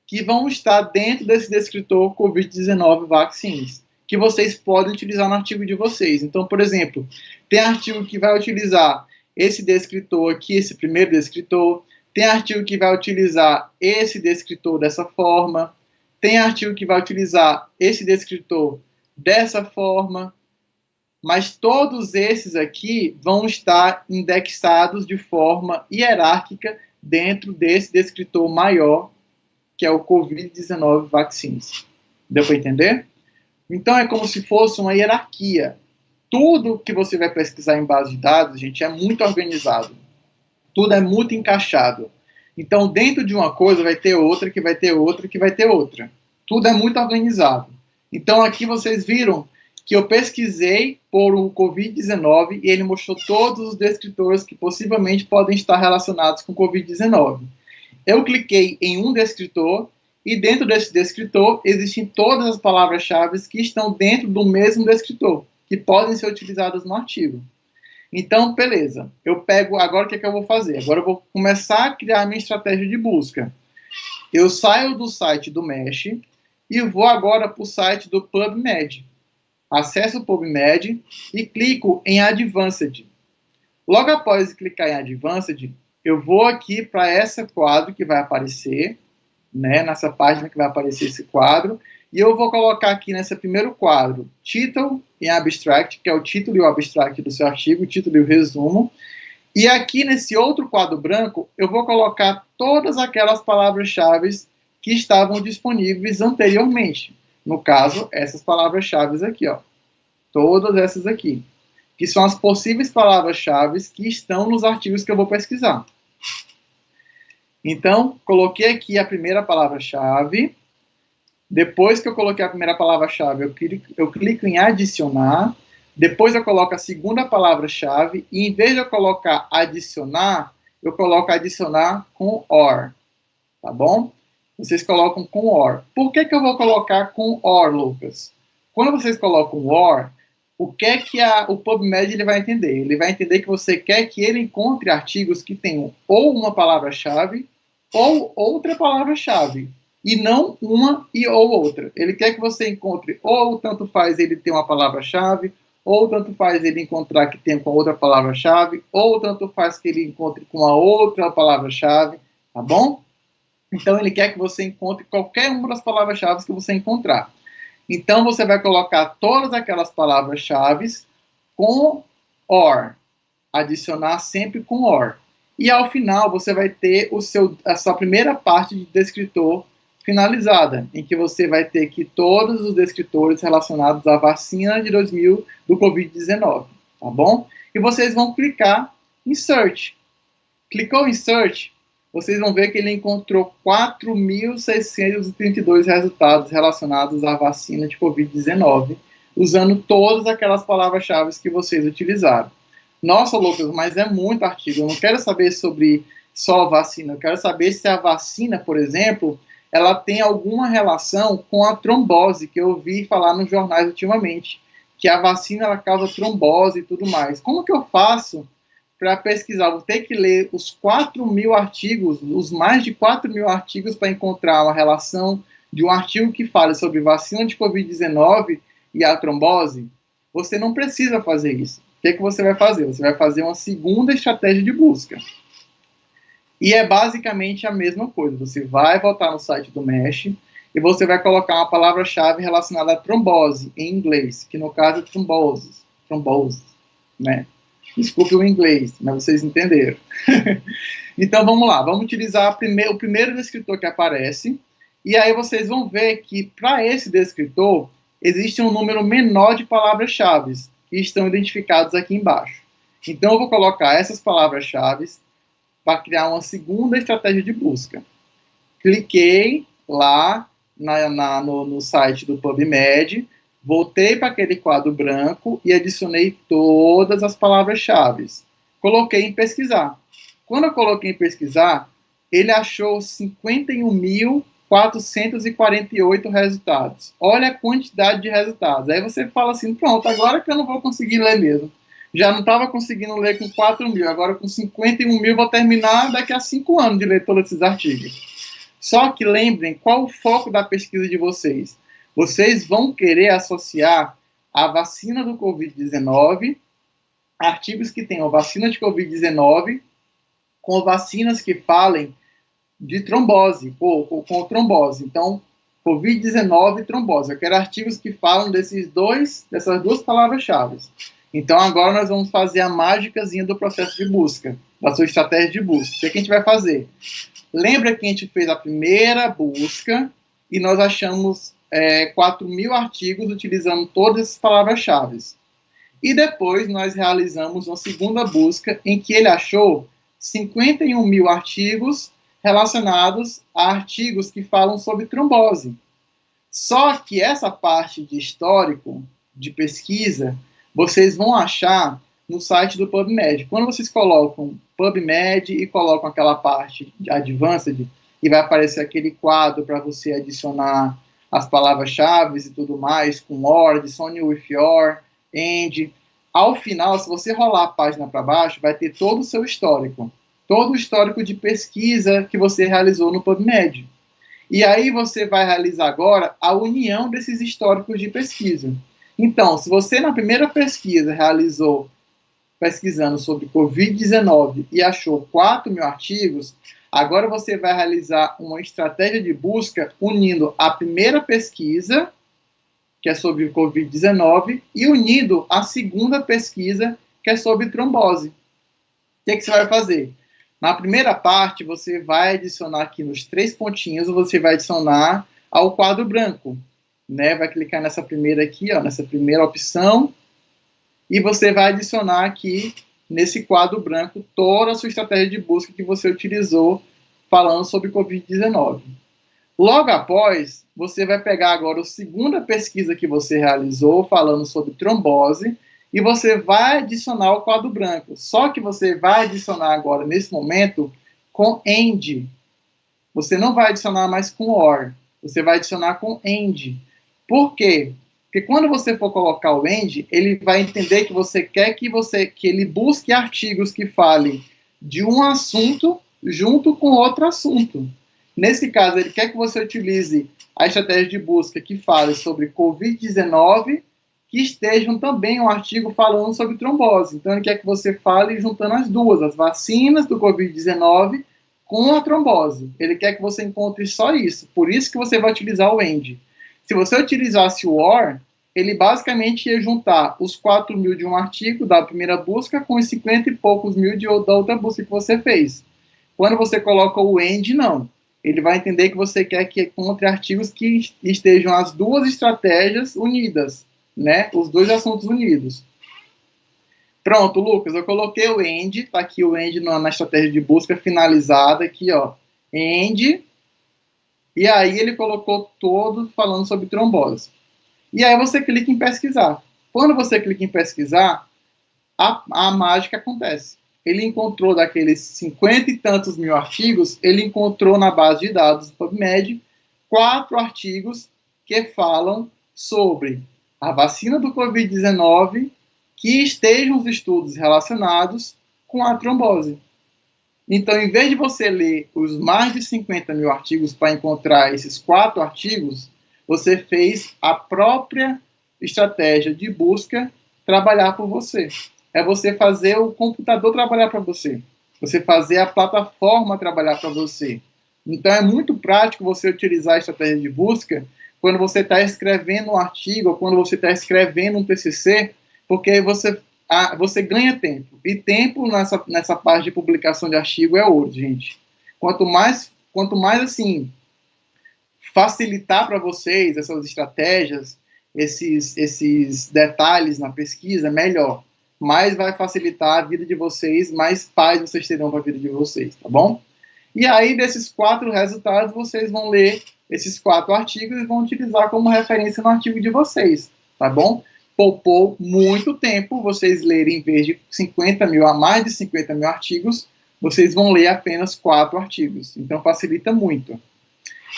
D: que vão estar dentro desse descritor Covid-19 vaccines, que vocês podem utilizar no artigo de vocês. Então, por exemplo, tem artigo que vai utilizar esse descritor aqui, esse primeiro descritor, tem artigo que vai utilizar esse descritor dessa forma, tem artigo que vai utilizar esse descritor dessa forma, mas todos esses aqui vão estar indexados de forma hierárquica dentro desse descritor maior, que é o Covid-19 vaccines. Deu para entender? Então, é como se fosse uma hierarquia. Tudo que você vai pesquisar em base de dados, gente, é muito organizado. Tudo é muito encaixado. Então, dentro de uma coisa, vai ter outra, que vai ter outra, que vai ter outra. Tudo é muito organizado. Então, aqui vocês viram que eu pesquisei por o Covid-19 e ele mostrou todos os descritores que possivelmente podem estar relacionados com o Covid-19. Eu cliquei em um descritor e dentro desse descritor existem todas as palavras-chave que estão dentro do mesmo descritor, que podem ser utilizadas no artigo. Então, beleza. Eu pego, agora o que é que eu vou fazer? Agora eu vou começar a criar a minha estratégia de busca. Eu saio do site do MESH e vou agora para o site do PubMed. Acesso o PubMed e clico em Advanced. Logo após clicar em Advanced, eu vou aqui para esse quadro que vai aparecer, né, nessa página que vai aparecer esse quadro, e eu vou colocar aqui nesse primeiro quadro, Title e Abstract, que é o título e o abstract do seu artigo, o título e o resumo. E aqui nesse outro quadro branco, eu vou colocar todas aquelas palavras-chave que estavam disponíveis anteriormente. No caso, essas palavras-chave aqui, ó. Todas essas aqui. Que são as possíveis palavras-chave que estão nos artigos que eu vou pesquisar. Então, coloquei aqui a primeira palavra-chave. Depois que eu coloquei a primeira palavra-chave, eu clico em adicionar. Depois eu coloco a segunda palavra-chave. E em vez de eu colocar adicionar, eu coloco adicionar com OR. Tá bom? Vocês colocam com OR. Por que eu vou colocar com OR, Lucas? Quando vocês colocam OR, o que é que o PubMed ele vai entender? Ele vai entender que você quer que ele encontre artigos que tenham ou uma palavra-chave ou outra palavra-chave, e não uma e ou outra. Ele quer que você encontre ou tanto faz ele ter uma palavra-chave, ou tanto faz ele encontrar que tem com outra palavra-chave, ou tanto faz que ele encontre com a outra palavra-chave, tá bom? Então ele quer que você encontre qualquer uma das palavras-chave que você encontrar. Então você vai colocar todas aquelas palavras-chave com OR, adicionar sempre com OR. E ao final você vai ter a sua primeira parte de descritor finalizada, em que você vai ter aqui todos os descritores relacionados à vacina de 2000 do Covid-19, tá bom? E vocês vão clicar em Search. Clicou em Search, vocês vão ver que ele encontrou 4.632 resultados relacionados à vacina de Covid-19, usando todas aquelas palavras-chave que vocês utilizaram. Nossa, Lucas, mas é muito artigo. Eu não quero saber sobre só a vacina. Eu quero saber se a vacina, por exemplo, ela tem alguma relação com a trombose, que eu ouvi falar nos jornais ultimamente, que a vacina ela causa trombose e tudo mais. Como que eu faço para pesquisar, vou ter que ler os 4.000 artigos, os mais de 4.000 artigos para encontrar uma relação de um artigo que fale sobre vacina de Covid-19 e a trombose. Você não precisa fazer isso. O que você vai fazer? Você vai fazer uma segunda estratégia de busca. E é basicamente a mesma coisa. Você vai voltar no site do MESH e você vai colocar uma palavra-chave relacionada à trombose, em inglês, que no caso é trombose, né? Desculpe o inglês, mas vocês entenderam. Então vamos lá, vamos utilizar o primeiro descritor que aparece, e aí vocês vão ver que para esse descritor existe um número menor de palavras-chave que estão identificados aqui embaixo. Então eu vou colocar essas palavras-chave para criar uma segunda estratégia de busca. Cliquei lá no site do PubMed, voltei para aquele quadro branco e adicionei todas as palavras-chave. Coloquei em pesquisar. Quando eu coloquei em pesquisar, ele achou 51.448 resultados. Olha a quantidade de resultados. Aí você fala assim, pronto, agora que eu não vou conseguir ler mesmo. Já não estava conseguindo ler com 4.000, agora com 51.000 vou terminar daqui a 5 anos de ler todos esses artigos. Só que lembrem, qual o foco da pesquisa de vocês? Vocês vão querer associar a vacina do Covid-19, artigos que tenham vacina de Covid-19, com vacinas que falem de trombose, com trombose. Então, Covid-19 e trombose. Eu quero artigos que falam dessas duas palavras-chave. Então, agora nós vamos fazer a mágicazinha do processo de busca, da sua estratégia de busca. O que a gente vai fazer? Lembra que a gente fez a primeira busca e nós achamos 4.000 artigos utilizando todas essas palavras-chave. E depois nós realizamos uma segunda busca em que ele achou 51.000 artigos relacionados a artigos que falam sobre trombose. Só que essa parte de histórico, de pesquisa, vocês vão achar no site do PubMed. Quando vocês colocam PubMed e colocam aquela parte de Advanced, e vai aparecer aquele quadro para você adicionar as palavras-chave e tudo mais, com OR, adicione with OR, AND. Ao final, se você rolar a página para baixo, vai ter todo o seu histórico. Todo o histórico de pesquisa que você realizou no PubMed. E aí você vai realizar agora a união desses históricos de pesquisa. Então, se você na primeira pesquisa realizou pesquisando sobre Covid-19 e achou 4.000 artigos, agora você vai realizar uma estratégia de busca unindo a primeira pesquisa, que é sobre Covid-19, e unindo a segunda pesquisa, que é sobre trombose. O que você vai fazer? Na primeira parte, você vai adicionar aqui nos 3 pontinhos, você vai adicionar ao quadro branco. Né? Vai clicar nessa primeira aqui, ó, nessa primeira opção, e você vai adicionar aqui, nesse quadro branco, toda a sua estratégia de busca que você utilizou falando sobre Covid-19. Logo após, você vai pegar agora a segunda pesquisa que você realizou falando sobre trombose, e você vai adicionar o quadro branco. Só que você vai adicionar agora, nesse momento, com AND. Você não vai adicionar mais com OR. Você vai adicionar com AND. Por quê? Porque quando você for colocar o AND, ele vai entender que você quer que ele busque artigos que falem de um assunto junto com outro assunto. Nesse caso, ele quer que você utilize a estratégia de busca que fale sobre Covid-19, que estejam também um artigo falando sobre trombose. Então, ele quer que você fale juntando as duas, as vacinas do Covid-19 com a trombose. Ele quer que você encontre só isso. Por isso que você vai utilizar o AND. Se você utilizasse o OR, ele basicamente ia juntar os 4.000 de um artigo da primeira busca com os 50 e poucos mil da outra busca que você fez. Quando você coloca o AND, não. Ele vai entender que você quer que encontre artigos que estejam as duas estratégias unidas, né? Os dois assuntos unidos. Pronto, Lucas, eu coloquei o AND, tá aqui o AND na estratégia de busca finalizada, aqui, ó, AND, e aí ele colocou todo falando sobre trombose. E aí você clica em pesquisar. Quando você clica em pesquisar, a mágica acontece. Ele encontrou daqueles 50 e tantos mil artigos, ele encontrou na base de dados do PubMed 4 artigos que falam sobre a vacina do Covid-19, que estejam os estudos relacionados com a trombose. Então, em vez de você ler os mais de 50 mil artigos para encontrar esses 4 artigos, você fez a própria estratégia de busca trabalhar por você. É você fazer o computador trabalhar para você. Você fazer a plataforma trabalhar para você. Então, é muito prático você utilizar a estratégia de busca quando você está escrevendo um artigo ou quando você está escrevendo um TCC, porque você ganha tempo. E tempo nessa parte de publicação de artigo é ouro, gente. Quanto mais assim, facilitar para vocês essas estratégias, esses detalhes na pesquisa, melhor. Mais vai facilitar a vida de vocês, mais paz vocês terão para a vida de vocês, tá bom? E aí, desses 4 resultados, vocês vão ler esses 4 artigos e vão utilizar como referência no artigo de vocês, tá bom? Poupou muito tempo vocês lerem, em vez de 50 mil a mais de 50 mil artigos, vocês vão ler apenas 4 artigos. Então, facilita muito.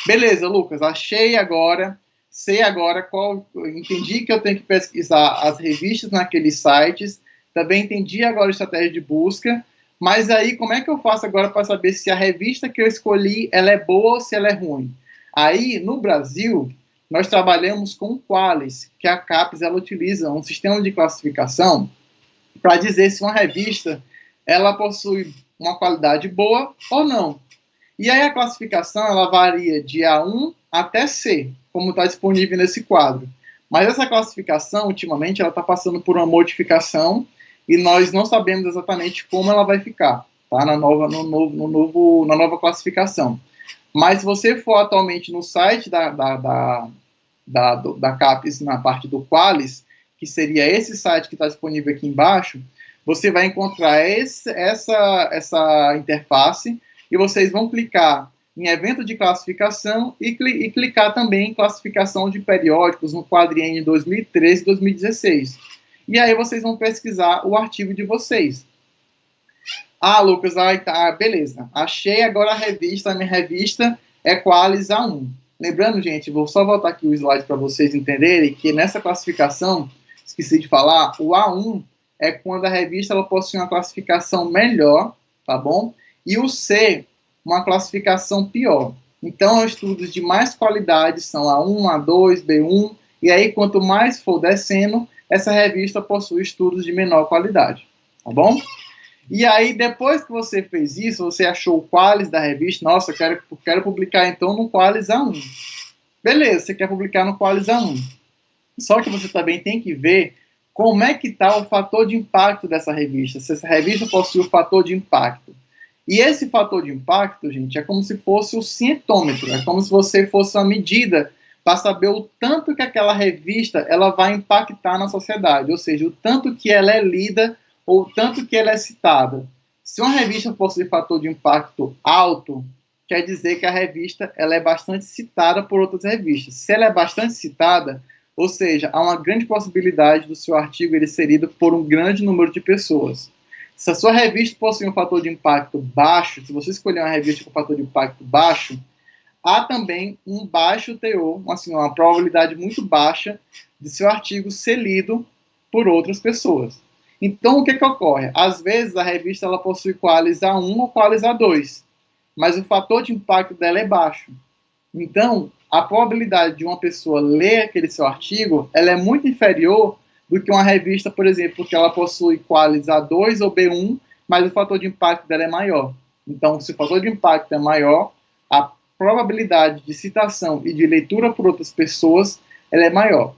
D: Beleza, Lucas, achei agora, sei agora entendi que eu tenho que pesquisar as revistas naqueles sites, também entendi agora a estratégia de busca, mas aí como é que eu faço agora para saber se a revista que eu escolhi, ela é boa ou se ela é ruim? Aí, no Brasil, nós trabalhamos com o Qualis, que a CAPES ela utiliza um sistema de classificação para dizer se uma revista ela possui uma qualidade boa ou não. E aí a classificação ela varia de A1 até C, como está disponível nesse quadro. Mas essa classificação, ultimamente, ela está passando por uma modificação e nós não sabemos exatamente como ela vai ficar, tá? Na nova classificação. Mas se você for atualmente no site da CAPES, na parte do Qualis, que seria esse site que está disponível aqui embaixo, você vai encontrar essa interface e vocês vão clicar em evento de classificação e clicar também em classificação de periódicos no quadriênio 2013 e 2016. E aí vocês vão pesquisar o artigo de vocês. Ah, Lucas, beleza. Achei agora a minha revista é Qualis A1. Lembrando, gente, vou só voltar aqui o slide para vocês entenderem que nessa classificação, esqueci de falar, o A1 é quando a revista ela possui uma classificação melhor, tá bom? E o C, uma classificação pior. Então, os estudos de mais qualidade são A1, A2, B1, e aí quanto mais for descendo, essa revista possui estudos de menor qualidade, tá bom? E aí, depois que você fez isso, você achou o Qualis da revista, nossa, eu quero publicar então no Qualis A1. Beleza, você quer publicar no Qualis A1. Só que você também tem que ver como é que está o fator de impacto dessa revista, se essa revista possui o fator de impacto. E esse fator de impacto, gente, é como se fosse o cientômetro, é como se você fosse uma medida para saber o tanto que aquela revista ela vai impactar na sociedade, ou seja, o tanto que ela é lida ou o tanto que ela é citada. Se uma revista possui fator de impacto alto, quer dizer que a revista ela é bastante citada por outras revistas. Se ela é bastante citada, ou seja, há uma grande possibilidade do seu artigo ele ser lido por um grande número de pessoas. Se a sua revista possui um fator de impacto baixo, se você escolher uma revista com fator de impacto baixo, há também um baixo teor, assim, uma probabilidade muito baixa de seu artigo ser lido por outras pessoas. Então, o que ocorre? Às vezes, a revista ela possui Qualis A1 ou Qualis A2, mas o fator de impacto dela é baixo. Então, a probabilidade de uma pessoa ler aquele seu artigo ela é muito inferior do que uma revista, por exemplo, que ela possui Qualis A2 ou B1, mas o fator de impacto dela é maior. Então, se o fator de impacto é maior, a probabilidade de citação e de leitura por outras pessoas ela é maior.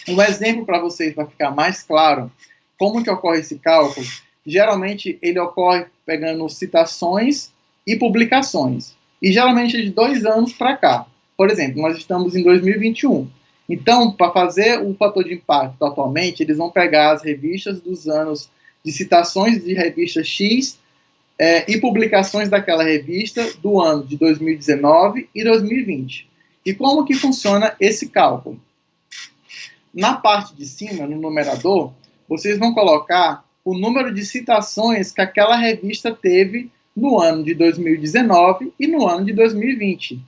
D: Um exemplo para vocês, para ficar mais claro, como que ocorre esse cálculo? Geralmente, ele ocorre pegando citações e publicações. E geralmente é de 2 anos para cá. Por exemplo, nós estamos em 2021. Então, para fazer o fator de impacto atualmente, eles vão pegar as revistas dos anos de citações de revista X e publicações daquela revista do ano de 2019 e 2020. E como que funciona esse cálculo? Na parte de cima, no numerador, vocês vão colocar o número de citações que aquela revista teve no ano de 2019 e no ano de 2020.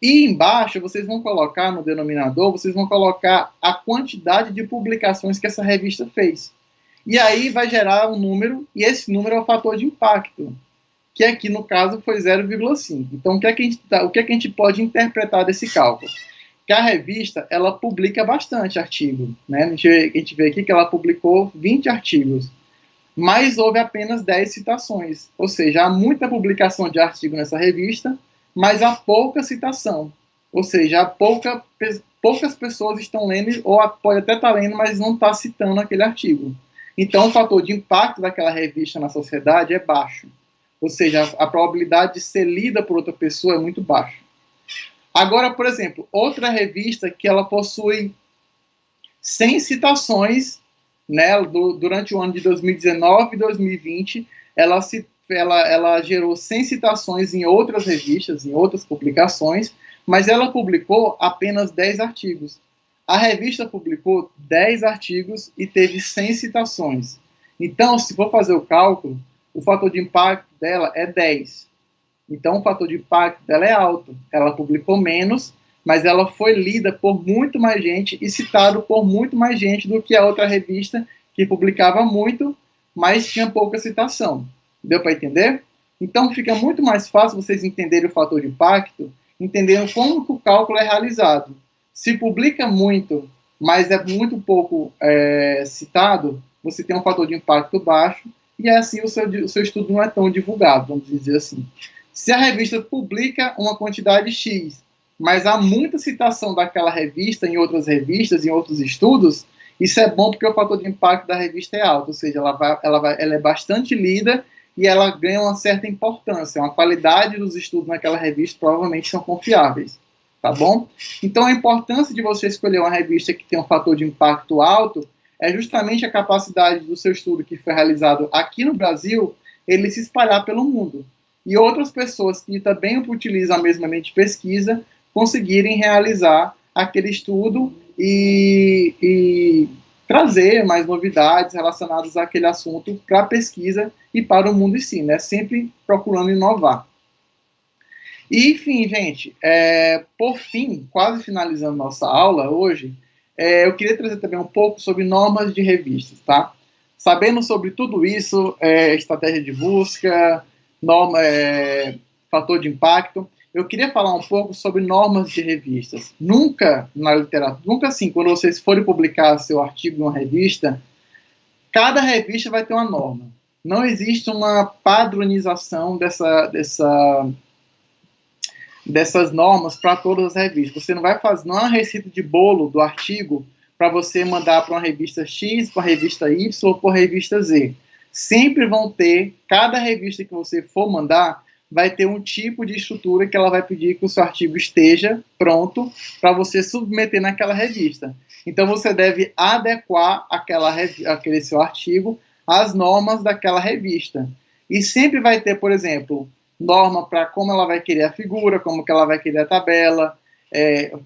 D: E embaixo, vocês vão colocar no denominador, vocês vão colocar a quantidade de publicações que essa revista fez. E aí vai gerar um número, e esse número é o fator de impacto, que aqui no caso foi 0,5. Então, o que é que a gente pode interpretar desse cálculo? Que a revista, ela publica bastante artigo, né? A gente vê aqui que ela publicou 20 artigos, mas houve apenas 10 citações, ou seja, há muita publicação de artigo nessa revista, mas há pouca citação, ou seja, há poucas pessoas estão lendo, ou pode até estar lendo, mas não está citando aquele artigo. Então, o fator de impacto daquela revista na sociedade é baixo. Ou seja, a probabilidade de ser lida por outra pessoa é muito baixa. Agora, por exemplo, outra revista que ela possui 100 citações, né, durante o ano de 2019 e 2020, ela gerou 100 citações em outras revistas, em outras publicações, mas ela publicou apenas 10 artigos. A revista publicou 10 artigos e teve 100 citações. Então, se for fazer o cálculo, o fator de impacto dela é 10. Então, o fator de impacto dela é alto. Ela publicou menos, mas ela foi lida por muito mais gente e citada por muito mais gente do que a outra revista que publicava muito, mas tinha pouca citação. Deu para entender? Então, fica muito mais fácil vocês entenderem o fator de impacto, entendendo como que o cálculo é realizado. Se publica muito, mas é muito pouco citado, você tem um fator de impacto baixo, e assim o seu estudo não é tão divulgado, vamos dizer assim. Se a revista publica uma quantidade X, mas há muita citação daquela revista em outras revistas, em outros estudos, isso é bom porque o fator de impacto da revista é alto, ou seja, ela é bastante lida e ela ganha uma certa importância, uma qualidade dos estudos naquela revista provavelmente são confiáveis. Tá bom? Então, a importância de você escolher uma revista que tem um fator de impacto alto é justamente a capacidade do seu estudo que foi realizado aqui no Brasil, ele se espalhar pelo mundo. E outras pessoas que também utilizam a mesma mente de pesquisa conseguirem realizar aquele estudo e trazer mais novidades relacionadas àquele assunto para a pesquisa e para o mundo em si, né? Sempre procurando inovar. E, enfim, gente, por fim, quase finalizando nossa aula hoje, eu queria trazer também um pouco sobre normas de revistas, tá? Sabendo sobre tudo isso, estratégia de busca, fator de impacto, eu queria falar um pouco sobre normas de revistas. Nunca, na literatura, nunca assim, quando vocês forem publicar seu artigo em uma revista, cada revista vai ter uma norma. Não existe uma padronização dessas normas para todas as revistas. Você não vai fazer, não é uma receita de bolo do artigo para você mandar para uma revista X, para a revista Y ou para a revista Z. Sempre vão ter, cada revista que você for mandar, vai ter um tipo de estrutura que ela vai pedir que o seu artigo esteja pronto para você submeter naquela revista. Então, você deve adequar aquele seu artigo às normas daquela revista. E sempre vai ter, por exemplo, norma para como ela vai querer a figura, como que ela vai querer a tabela,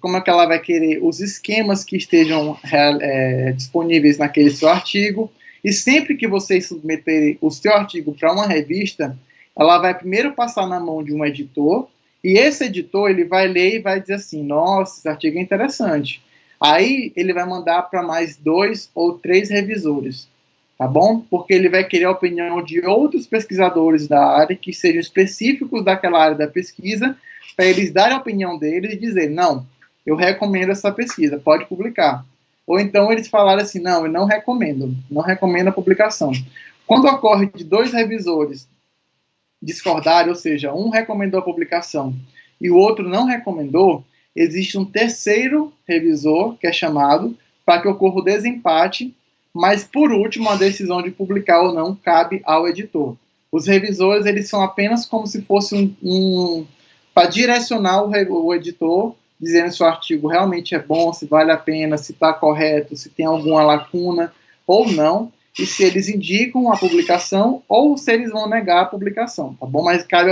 D: como é que ela vai querer os esquemas que estejam disponíveis naquele seu artigo. E sempre que vocês submeterem o seu artigo para uma revista, ela vai primeiro passar na mão de um editor, e esse editor ele vai ler e vai dizer assim, nossa, esse artigo é interessante. Aí ele vai mandar para mais 2 ou 3 revisores, tá bom? Porque ele vai querer a opinião de outros pesquisadores da área que sejam específicos daquela área da pesquisa, para eles darem a opinião deles e dizer, não, eu recomendo essa pesquisa, pode publicar. Ou então eles falaram assim, não, eu não recomendo a publicação. Quando ocorre de 2 revisores discordarem, ou seja, um recomendou a publicação e o outro não recomendou, existe um terceiro revisor, que é chamado, para que ocorra o desempate, mas, por último, a decisão de publicar ou não cabe ao editor. Os revisores, eles são apenas como se fosse para direcionar o editor, dizendo se o artigo realmente é bom, se vale a pena, se está correto, se tem alguma lacuna ou não, e se eles indicam a publicação ou se eles vão negar a publicação, tá bom? Mas cabe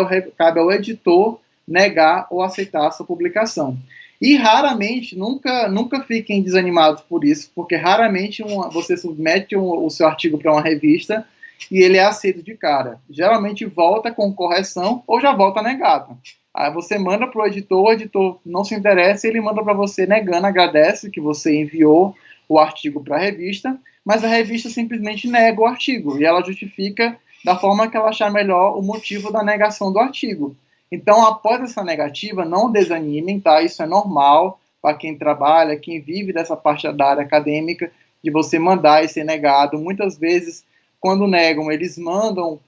D: ao editor negar ou aceitar essa publicação. E raramente, nunca fiquem desanimados por isso, porque raramente você submete o seu artigo para uma revista e ele é aceito de cara. Geralmente volta com correção ou já volta negado. Aí você manda para o editor não se interessa e ele manda para você negando, agradece que você enviou o artigo para a revista, mas a revista simplesmente nega o artigo, e ela justifica da forma que ela achar melhor o motivo da negação do artigo. Então, após essa negativa, não desanimem, tá? Isso é normal para quem trabalha, quem vive dessa parte da área acadêmica, de você mandar e ser negado. Muitas vezes, quando negam, eles mandam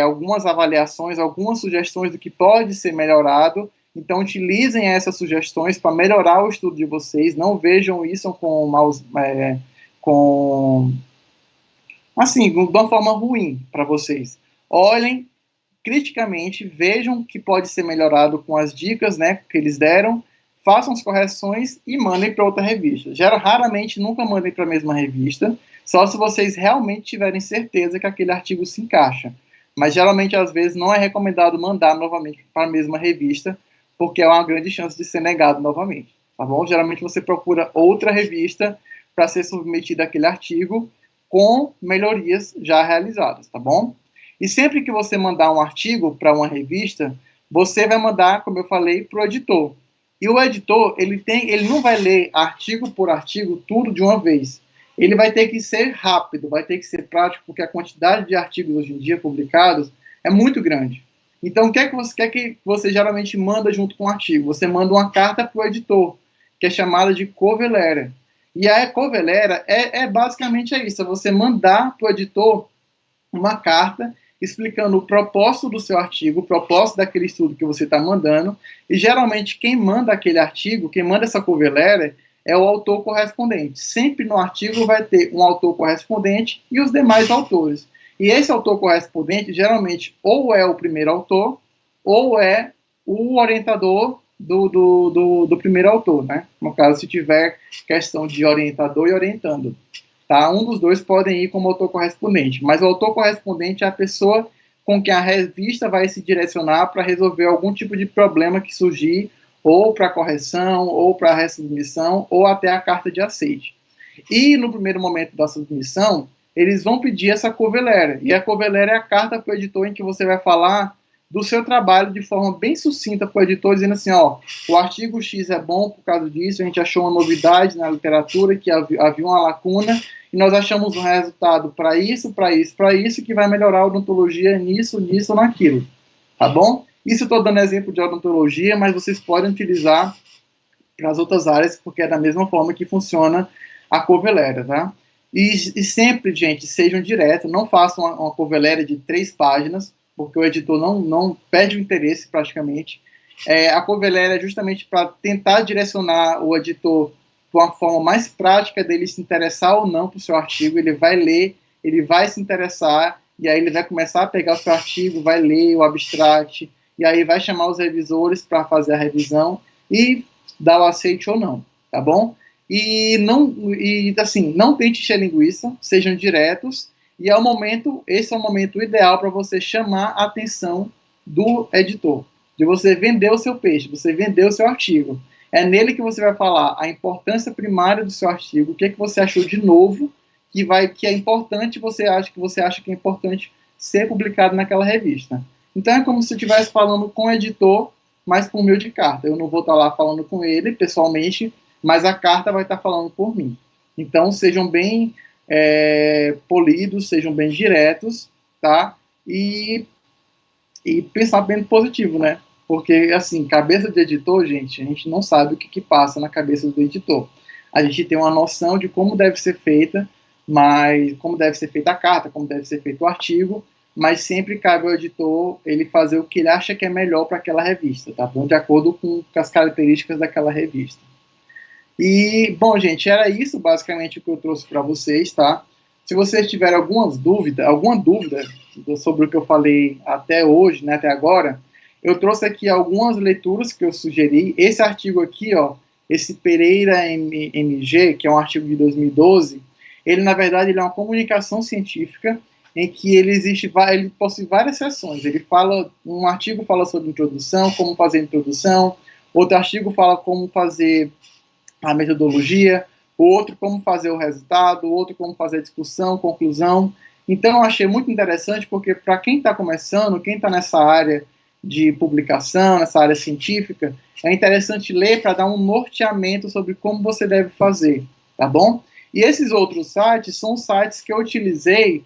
D: algumas avaliações, algumas sugestões do que pode ser melhorado. Então, utilizem essas sugestões para melhorar o estudo de vocês. Não vejam isso assim, de uma forma ruim para vocês. Olhem criticamente, vejam o que pode ser melhorado com as dicas, né, que eles deram, façam as correções e mandem para outra revista. Raramente, nunca mandem para a mesma revista, só se vocês realmente tiverem certeza que aquele artigo se encaixa. Mas, geralmente, às vezes, não é recomendado mandar novamente para a mesma revista, porque é uma grande chance de ser negado novamente, tá bom? Geralmente, você procura outra revista para ser submetido àquele artigo com melhorias já realizadas, tá bom? E sempre que você mandar um artigo para uma revista, você vai mandar, como eu falei, para o editor. E o editor, ele não vai ler artigo por artigo tudo de uma vez. Ele vai ter que ser rápido, vai ter que ser prático, porque a quantidade de artigos hoje em dia publicados é muito grande. Então, o que é que você geralmente manda junto com o artigo? Você manda uma carta para o editor, que é chamada de cover letter. E a cover letter basicamente isso, é você mandar para o editor uma carta explicando o propósito do seu artigo, o propósito daquele estudo que você está mandando, e geralmente quem manda aquele artigo, quem manda essa cover letter, é o autor correspondente. Sempre no artigo vai ter um autor correspondente e os demais autores. E esse autor correspondente, geralmente, ou é o primeiro autor, ou é o orientador do primeiro autor, né? No caso, se tiver questão de orientador e orientando. Tá? Um dos dois podem ir como autor correspondente, mas o autor correspondente é a pessoa com quem a revista vai se direcionar para resolver algum tipo de problema que surgir, ou para correção, ou para resubmissão, ou até a carta de aceite. E no primeiro momento da submissão, eles vão pedir essa cover letter, e a cover letter é a carta para o editor em que você vai falar do seu trabalho de forma bem sucinta para o editor, dizendo assim, ó, o artigo X é bom por causa disso, a gente achou uma novidade na literatura, que havia uma lacuna, e nós achamos um resultado para isso, que vai melhorar a odontologia nisso, naquilo, tá bom? Isso eu estou dando exemplo de odontologia, mas vocês podem utilizar para as outras áreas, porque é da mesma forma que funciona a cover letter, tá? E sempre, gente, sejam diretos, não façam uma cover letter de 3 páginas, porque o editor não perde o interesse praticamente. A cover letter é justamente para tentar direcionar o editor para uma forma mais prática dele se interessar ou não para o seu artigo. Ele vai ler, ele vai se interessar, e aí ele vai começar a pegar o seu artigo, vai ler o abstract, e aí vai chamar os revisores para fazer a revisão e dar o aceite ou não, tá bom? Assim, não tente encher linguiça, sejam diretos, e esse é o momento ideal para você chamar a atenção do editor, de você vender o seu peixe, você vender o seu artigo. É nele que você vai falar a importância primária do seu artigo, o que é que você achou de novo, que é importante, você acha que é importante ser publicado naquela revista. Então é como se eu estivesse falando com o editor, mas por meio de carta. Eu não vou estar lá falando com ele pessoalmente, mas a carta vai estar falando por mim. Então sejam bem polidos, sejam bem diretos, tá? E pensar bem positivo, né? Porque, assim, cabeça de editor, gente, a gente não sabe o que passa na cabeça do editor. A gente tem uma noção de como deve ser feita, como deve ser feita a carta, como deve ser feito o artigo, mas sempre cabe ao editor ele fazer o que ele acha que é melhor para aquela revista, tá bom? De acordo com as características daquela revista. E, bom, gente, era isso basicamente o que eu trouxe para vocês, tá? Se vocês tiverem alguma dúvida sobre o que eu falei até hoje, né, até agora, eu trouxe aqui algumas leituras que eu sugeri. Esse artigo aqui, ó, esse Pereira MG, que é um artigo de 2012, ele, na verdade, ele é uma comunicação científica em que ele possui várias seções. Um artigo fala sobre introdução, como fazer a introdução, outro artigo fala como fazer a metodologia, outro como fazer o resultado, outro como fazer a discussão, conclusão. Então, eu achei muito interessante, porque para quem está começando, quem está nessa área de publicação, nessa área científica, é interessante ler para dar um norteamento sobre como você deve fazer, tá bom? E esses outros sites são sites que eu utilizei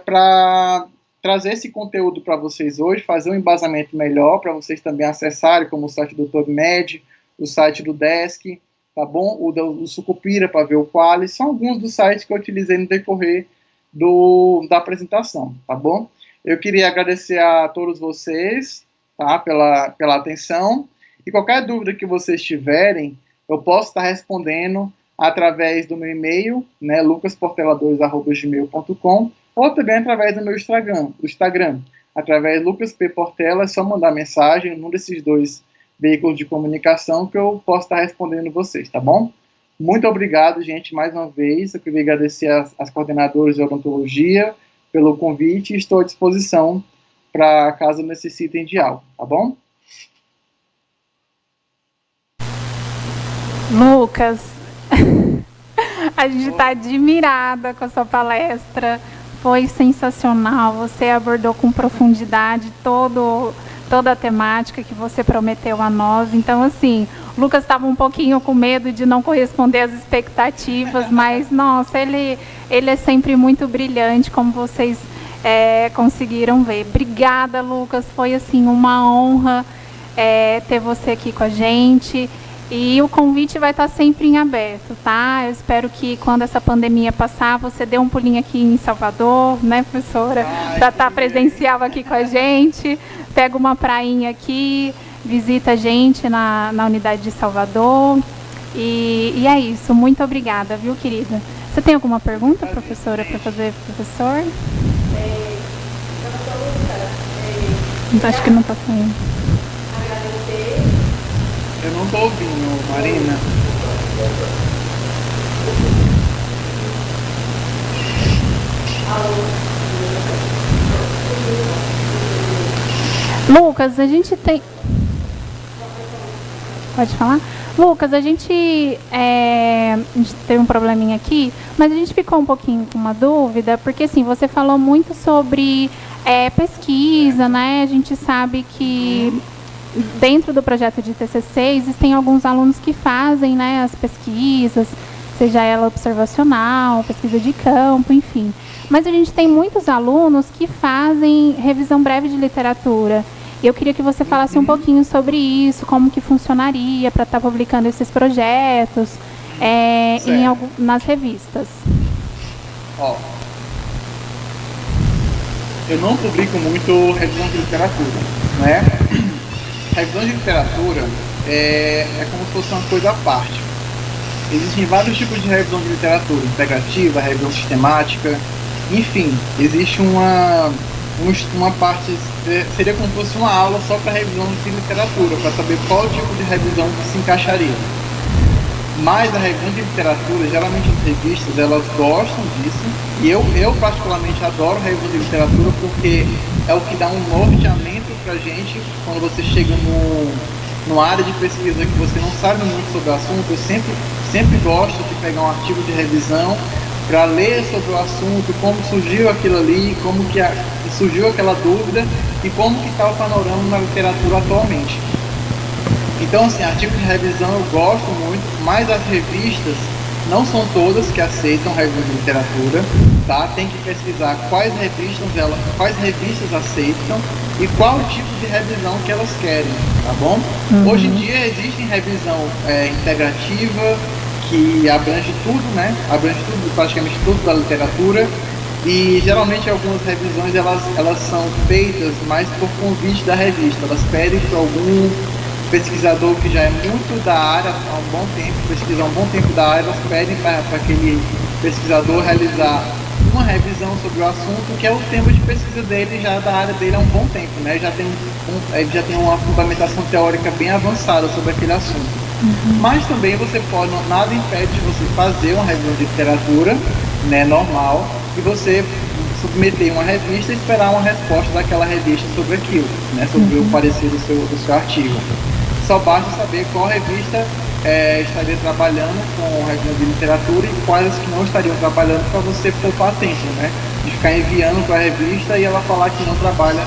D: para trazer esse conteúdo para vocês hoje, fazer um embasamento melhor para vocês também acessarem, como o site do PubMed, o site do Desk, tá bom? O do Sucupira para ver o Qualis, são alguns dos sites que eu utilizei no decorrer da apresentação, tá bom? Eu queria agradecer a todos vocês, tá, pela atenção, e qualquer dúvida que vocês tiverem, eu posso estar respondendo através do meu e-mail, né, lucasportela2@gmail.com, ou também através do meu Instagram, através do Lucas P. Portela, é só mandar mensagem num desses dois veículos de comunicação que eu posso estar respondendo vocês, tá bom? Muito obrigado, gente, mais uma vez. Eu queria agradecer às coordenadoras de odontologia pelo convite e estou à disposição para caso necessitem de algo, tá bom?
C: Lucas, a gente está admirada com a sua palestra. Foi sensacional. Você abordou com profundidade toda a temática que você prometeu a nós. Então, assim, o Lucas estava um pouquinho com medo de não corresponder às expectativas, mas, nossa, ele é sempre muito brilhante, como vocês conseguiram ver. Obrigada, Lucas. Foi, assim, uma honra ter você aqui com a gente. E o convite vai estar sempre em aberto, tá? Eu espero que quando essa pandemia passar, você dê um pulinho aqui em Salvador, né, professora? Para estar presencial aqui com a gente. Pega uma prainha aqui, visita a gente na unidade de Salvador. E é isso. Muito obrigada, viu, querida? Você tem alguma pergunta, professora, para fazer para o professor? Acho que não está saindo.
D: Eu não estou ouvindo, Marina.
C: Lucas, a gente tem... Pode falar? Lucas, a gente teve um probleminha aqui, mas a gente ficou um pouquinho com uma dúvida, porque assim, você falou muito sobre pesquisa, né? A gente sabe que dentro do projeto de TCC existem alguns alunos que fazem, né, as pesquisas, seja ela observacional, pesquisa de campo, enfim. Mas a gente tem muitos alunos que fazem revisão breve de literatura. E eu queria que você falasse um pouquinho sobre isso, como que funcionaria para estar publicando esses projetos nas revistas.
D: Ó, eu não publico muito revisão de literatura, né? Revisão de literatura é como se fosse uma coisa à parte. Existem vários tipos de revisão de literatura, integrativa, revisão sistemática, enfim, existe uma parte, seria como se fosse uma aula só para revisão de literatura, para saber qual tipo de revisão que se encaixaria. Mas a revisão de literatura, geralmente as revistas, elas gostam disso, e eu particularmente adoro revisão de literatura porque é o que dá um norteamento pra gente quando você chega numa área de pesquisa que você não sabe muito sobre o assunto. Eu sempre gosto de pegar um artigo de revisão para ler sobre o assunto, como surgiu aquilo ali, como que surgiu aquela dúvida e como que está o panorama na literatura atualmente. Então, assim, artigos de revisão eu gosto muito, mas as revistas não são todas que aceitam revisão de literatura, tá? Tem que pesquisar quais revistas aceitam e qual o tipo de revisão que elas querem, tá bom? Hoje em dia existe revisão integrativa, que abrange tudo, né? Abrange tudo, praticamente tudo da literatura, e geralmente algumas revisões elas são feitas mais por convite da revista. Elas pedem para algum pesquisador que já é muito da área há um bom tempo, pesquisa há um bom tempo da área, elas pedem para aquele pesquisador realizar uma revisão sobre o assunto, que é o tema de pesquisa dele, já da área dele há um bom tempo, né? Ele já tem uma fundamentação teórica bem avançada sobre aquele assunto. Mas também você pode, nada impede de você fazer uma revisão de literatura, né, normal, e você submeter uma revista e esperar uma resposta daquela revista sobre aquilo, né, sobre o parecer do seu artigo. Só basta saber qual revista estaria trabalhando com revisão de literatura e quais que não estariam trabalhando, para você poupar tempo, né, de ficar enviando para a revista e ela falar que não trabalha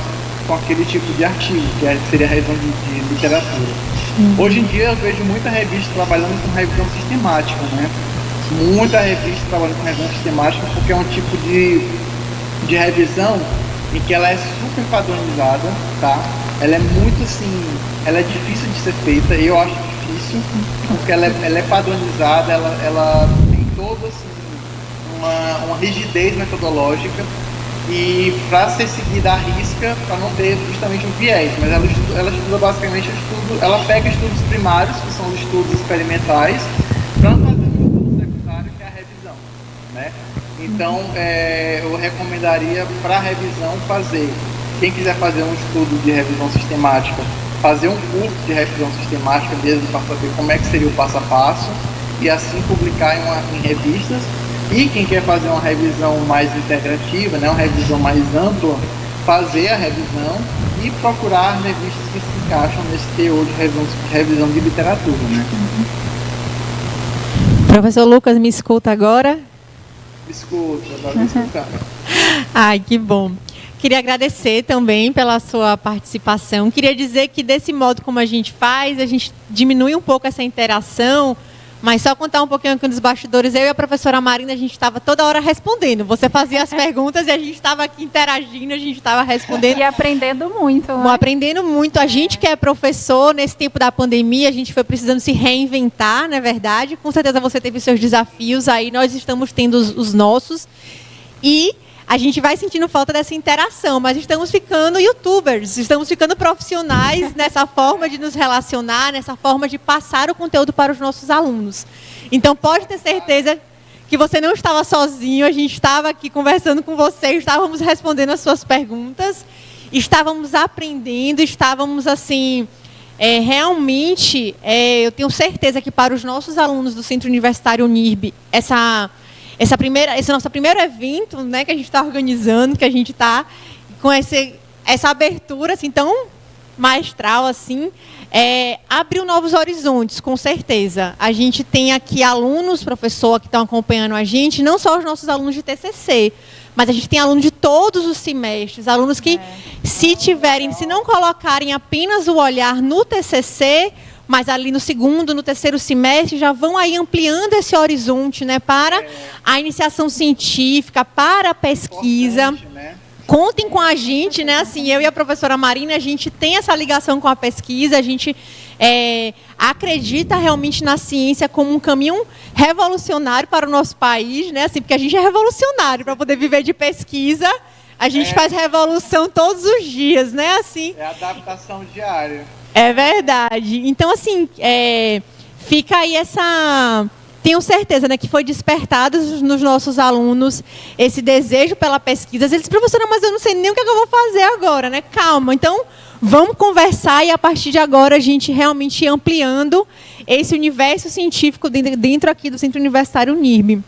D: com aquele tipo de artigo, que seria a revisão de literatura. Hoje em dia eu vejo muita revista trabalhando com revisão sistemática, né, muita revista trabalhando com revisão sistemática, porque é um tipo de revisão em que ela é super padronizada, tá? Ela é muito assim, ela é difícil de ser feita, eu acho difícil, porque ela é padronizada, ela tem toda assim, uma rigidez metodológica, e para ser seguida à risca, para não ter justamente um viés, mas ela estuda basicamente ela pega estudos primários, que são os estudos experimentais, para fazer um estudo secundário, que é a revisão, né? Então, eu recomendaria para a revisão quem quiser fazer um estudo de revisão sistemática, fazer um curso de revisão sistemática mesmo, para saber como é que seria o passo a passo, e assim publicar em revistas. E quem quer fazer uma revisão mais integrativa, né, uma revisão mais ampla, fazer a revisão e procurar revistas que se encaixam nesse teor de revisão de literatura, né?
B: Professor Lucas, me escuta agora?
D: Agora me escutar.
B: Ai, que bom. Queria agradecer também pela sua participação. Queria dizer que desse modo como a gente faz, a gente diminui um pouco essa interação, mas só contar um pouquinho aqui nos bastidores, eu e a professora Marina, a gente estava toda hora respondendo. Você fazia as perguntas e a gente estava aqui interagindo, a gente estava respondendo.
C: E aprendendo muito. Né?
B: Aprendendo muito. A gente que é professor, nesse tempo da pandemia, a gente foi precisando se reinventar, não é verdade? Com certeza você teve seus desafios, aí nós estamos tendo os nossos. E a gente vai sentindo falta dessa interação, mas estamos ficando youtubers, estamos ficando profissionais nessa forma de nos relacionar, nessa forma de passar o conteúdo para os nossos alunos. Então, pode ter certeza que você não estava sozinho, a gente estava aqui conversando com você, estávamos respondendo as suas perguntas, estávamos aprendendo, estávamos assim... realmente, eu tenho certeza que para os nossos alunos do Centro Universitário Unirb, esse nosso primeiro evento, né, que a gente está organizando, que a gente está com essa abertura assim, tão maestral, assim, abriu novos horizontes, com certeza. A gente tem aqui alunos, professor, que estão acompanhando a gente, não só os nossos alunos de TCC, mas a gente tem alunos de todos os semestres, alunos que, se não colocarem apenas o olhar no TCC, mas ali no segundo, no terceiro semestre, já vão aí ampliando esse horizonte, né, para a iniciação científica, para a pesquisa.
D: Né?
B: Contem com a gente, né, assim, eu e a professora Marina, a gente tem essa ligação com a pesquisa, a gente acredita realmente na ciência como um caminho revolucionário para o nosso país, né, assim, porque a gente é revolucionário para poder viver de pesquisa. A gente faz revolução todos os dias, né, assim.
D: É adaptação diária.
B: É verdade. Então, assim, fica aí essa... Tenho certeza, né, que foi despertado nos nossos alunos esse desejo pela pesquisa. Eles dizem, professora, mas eu não sei nem o que eu vou fazer agora, né? Calma. Então, vamos conversar e, a partir de agora, a gente realmente ir ampliando esse universo científico dentro aqui do Centro Universitário Unirb.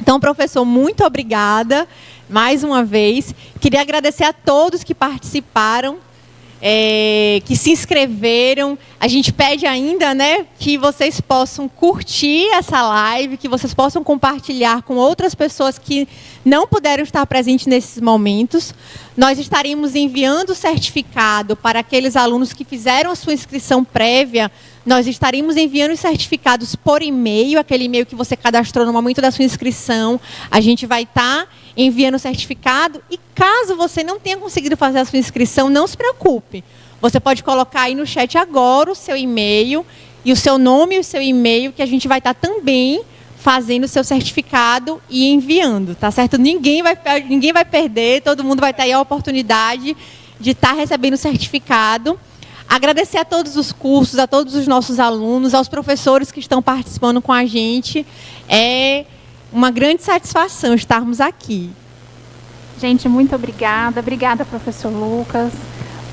B: Então, professor, muito obrigada mais uma vez. Queria agradecer a todos que participaram, que se inscreveram. A gente pede ainda, né, que vocês possam curtir essa live, que vocês possam compartilhar com outras pessoas que não puderam estar presentes nesses momentos. Nós estaremos enviando o certificado para aqueles alunos que fizeram a sua inscrição prévia. Nós estaremos enviando os certificados por e-mail, aquele e-mail que você cadastrou no momento da sua inscrição. A gente vai estar enviando o certificado e, caso você não tenha conseguido fazer a sua inscrição, não se preocupe. Você pode colocar aí no chat agora o seu e-mail e o seu nome e o seu e-mail, que a gente vai estar também fazendo o seu certificado e enviando, tá certo? Ninguém vai perder, todo mundo vai ter aí a oportunidade de estar recebendo o certificado. Agradecer a todos os cursos, a todos os nossos alunos, aos professores que estão participando com a gente. É uma grande satisfação estarmos aqui.
C: Gente, muito obrigada. Obrigada, professor Lucas,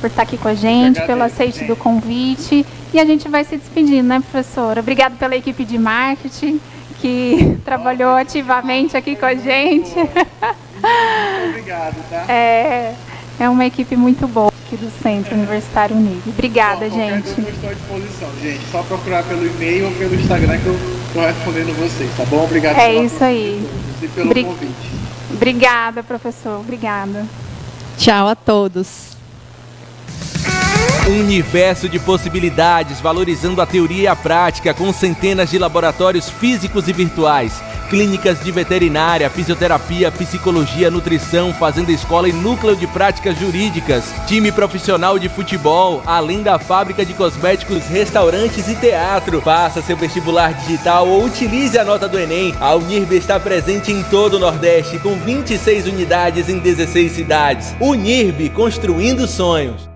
C: por estar aqui com a gente, pelo aceite do convite. E a gente vai se despedindo, né, professora? Obrigada pela equipe de marketing, que trabalhou ativamente aqui com a gente.
D: Muito obrigado, tá?
C: É uma equipe muito boa aqui do Centro Universitário Unirb. Obrigada, gente.
D: Eu estou à disposição, gente. Só procurar pelo e-mail ou pelo Instagram que eu estou respondendo vocês, tá bom? Obrigado
C: isso aí.
D: E pelo convite.
C: Obrigada, professor. Obrigada.
B: Tchau a todos.
A: Um universo de possibilidades, valorizando a teoria e a prática, com centenas de laboratórios físicos e virtuais, clínicas de veterinária, fisioterapia, psicologia, nutrição, fazenda escola e núcleo de práticas jurídicas, time profissional de futebol, além da fábrica de cosméticos, restaurantes e teatro. Faça seu vestibular digital ou utilize a nota do Enem. A Unirb está presente em todo o Nordeste, com 26 unidades em 16 cidades. Unirb, construindo sonhos.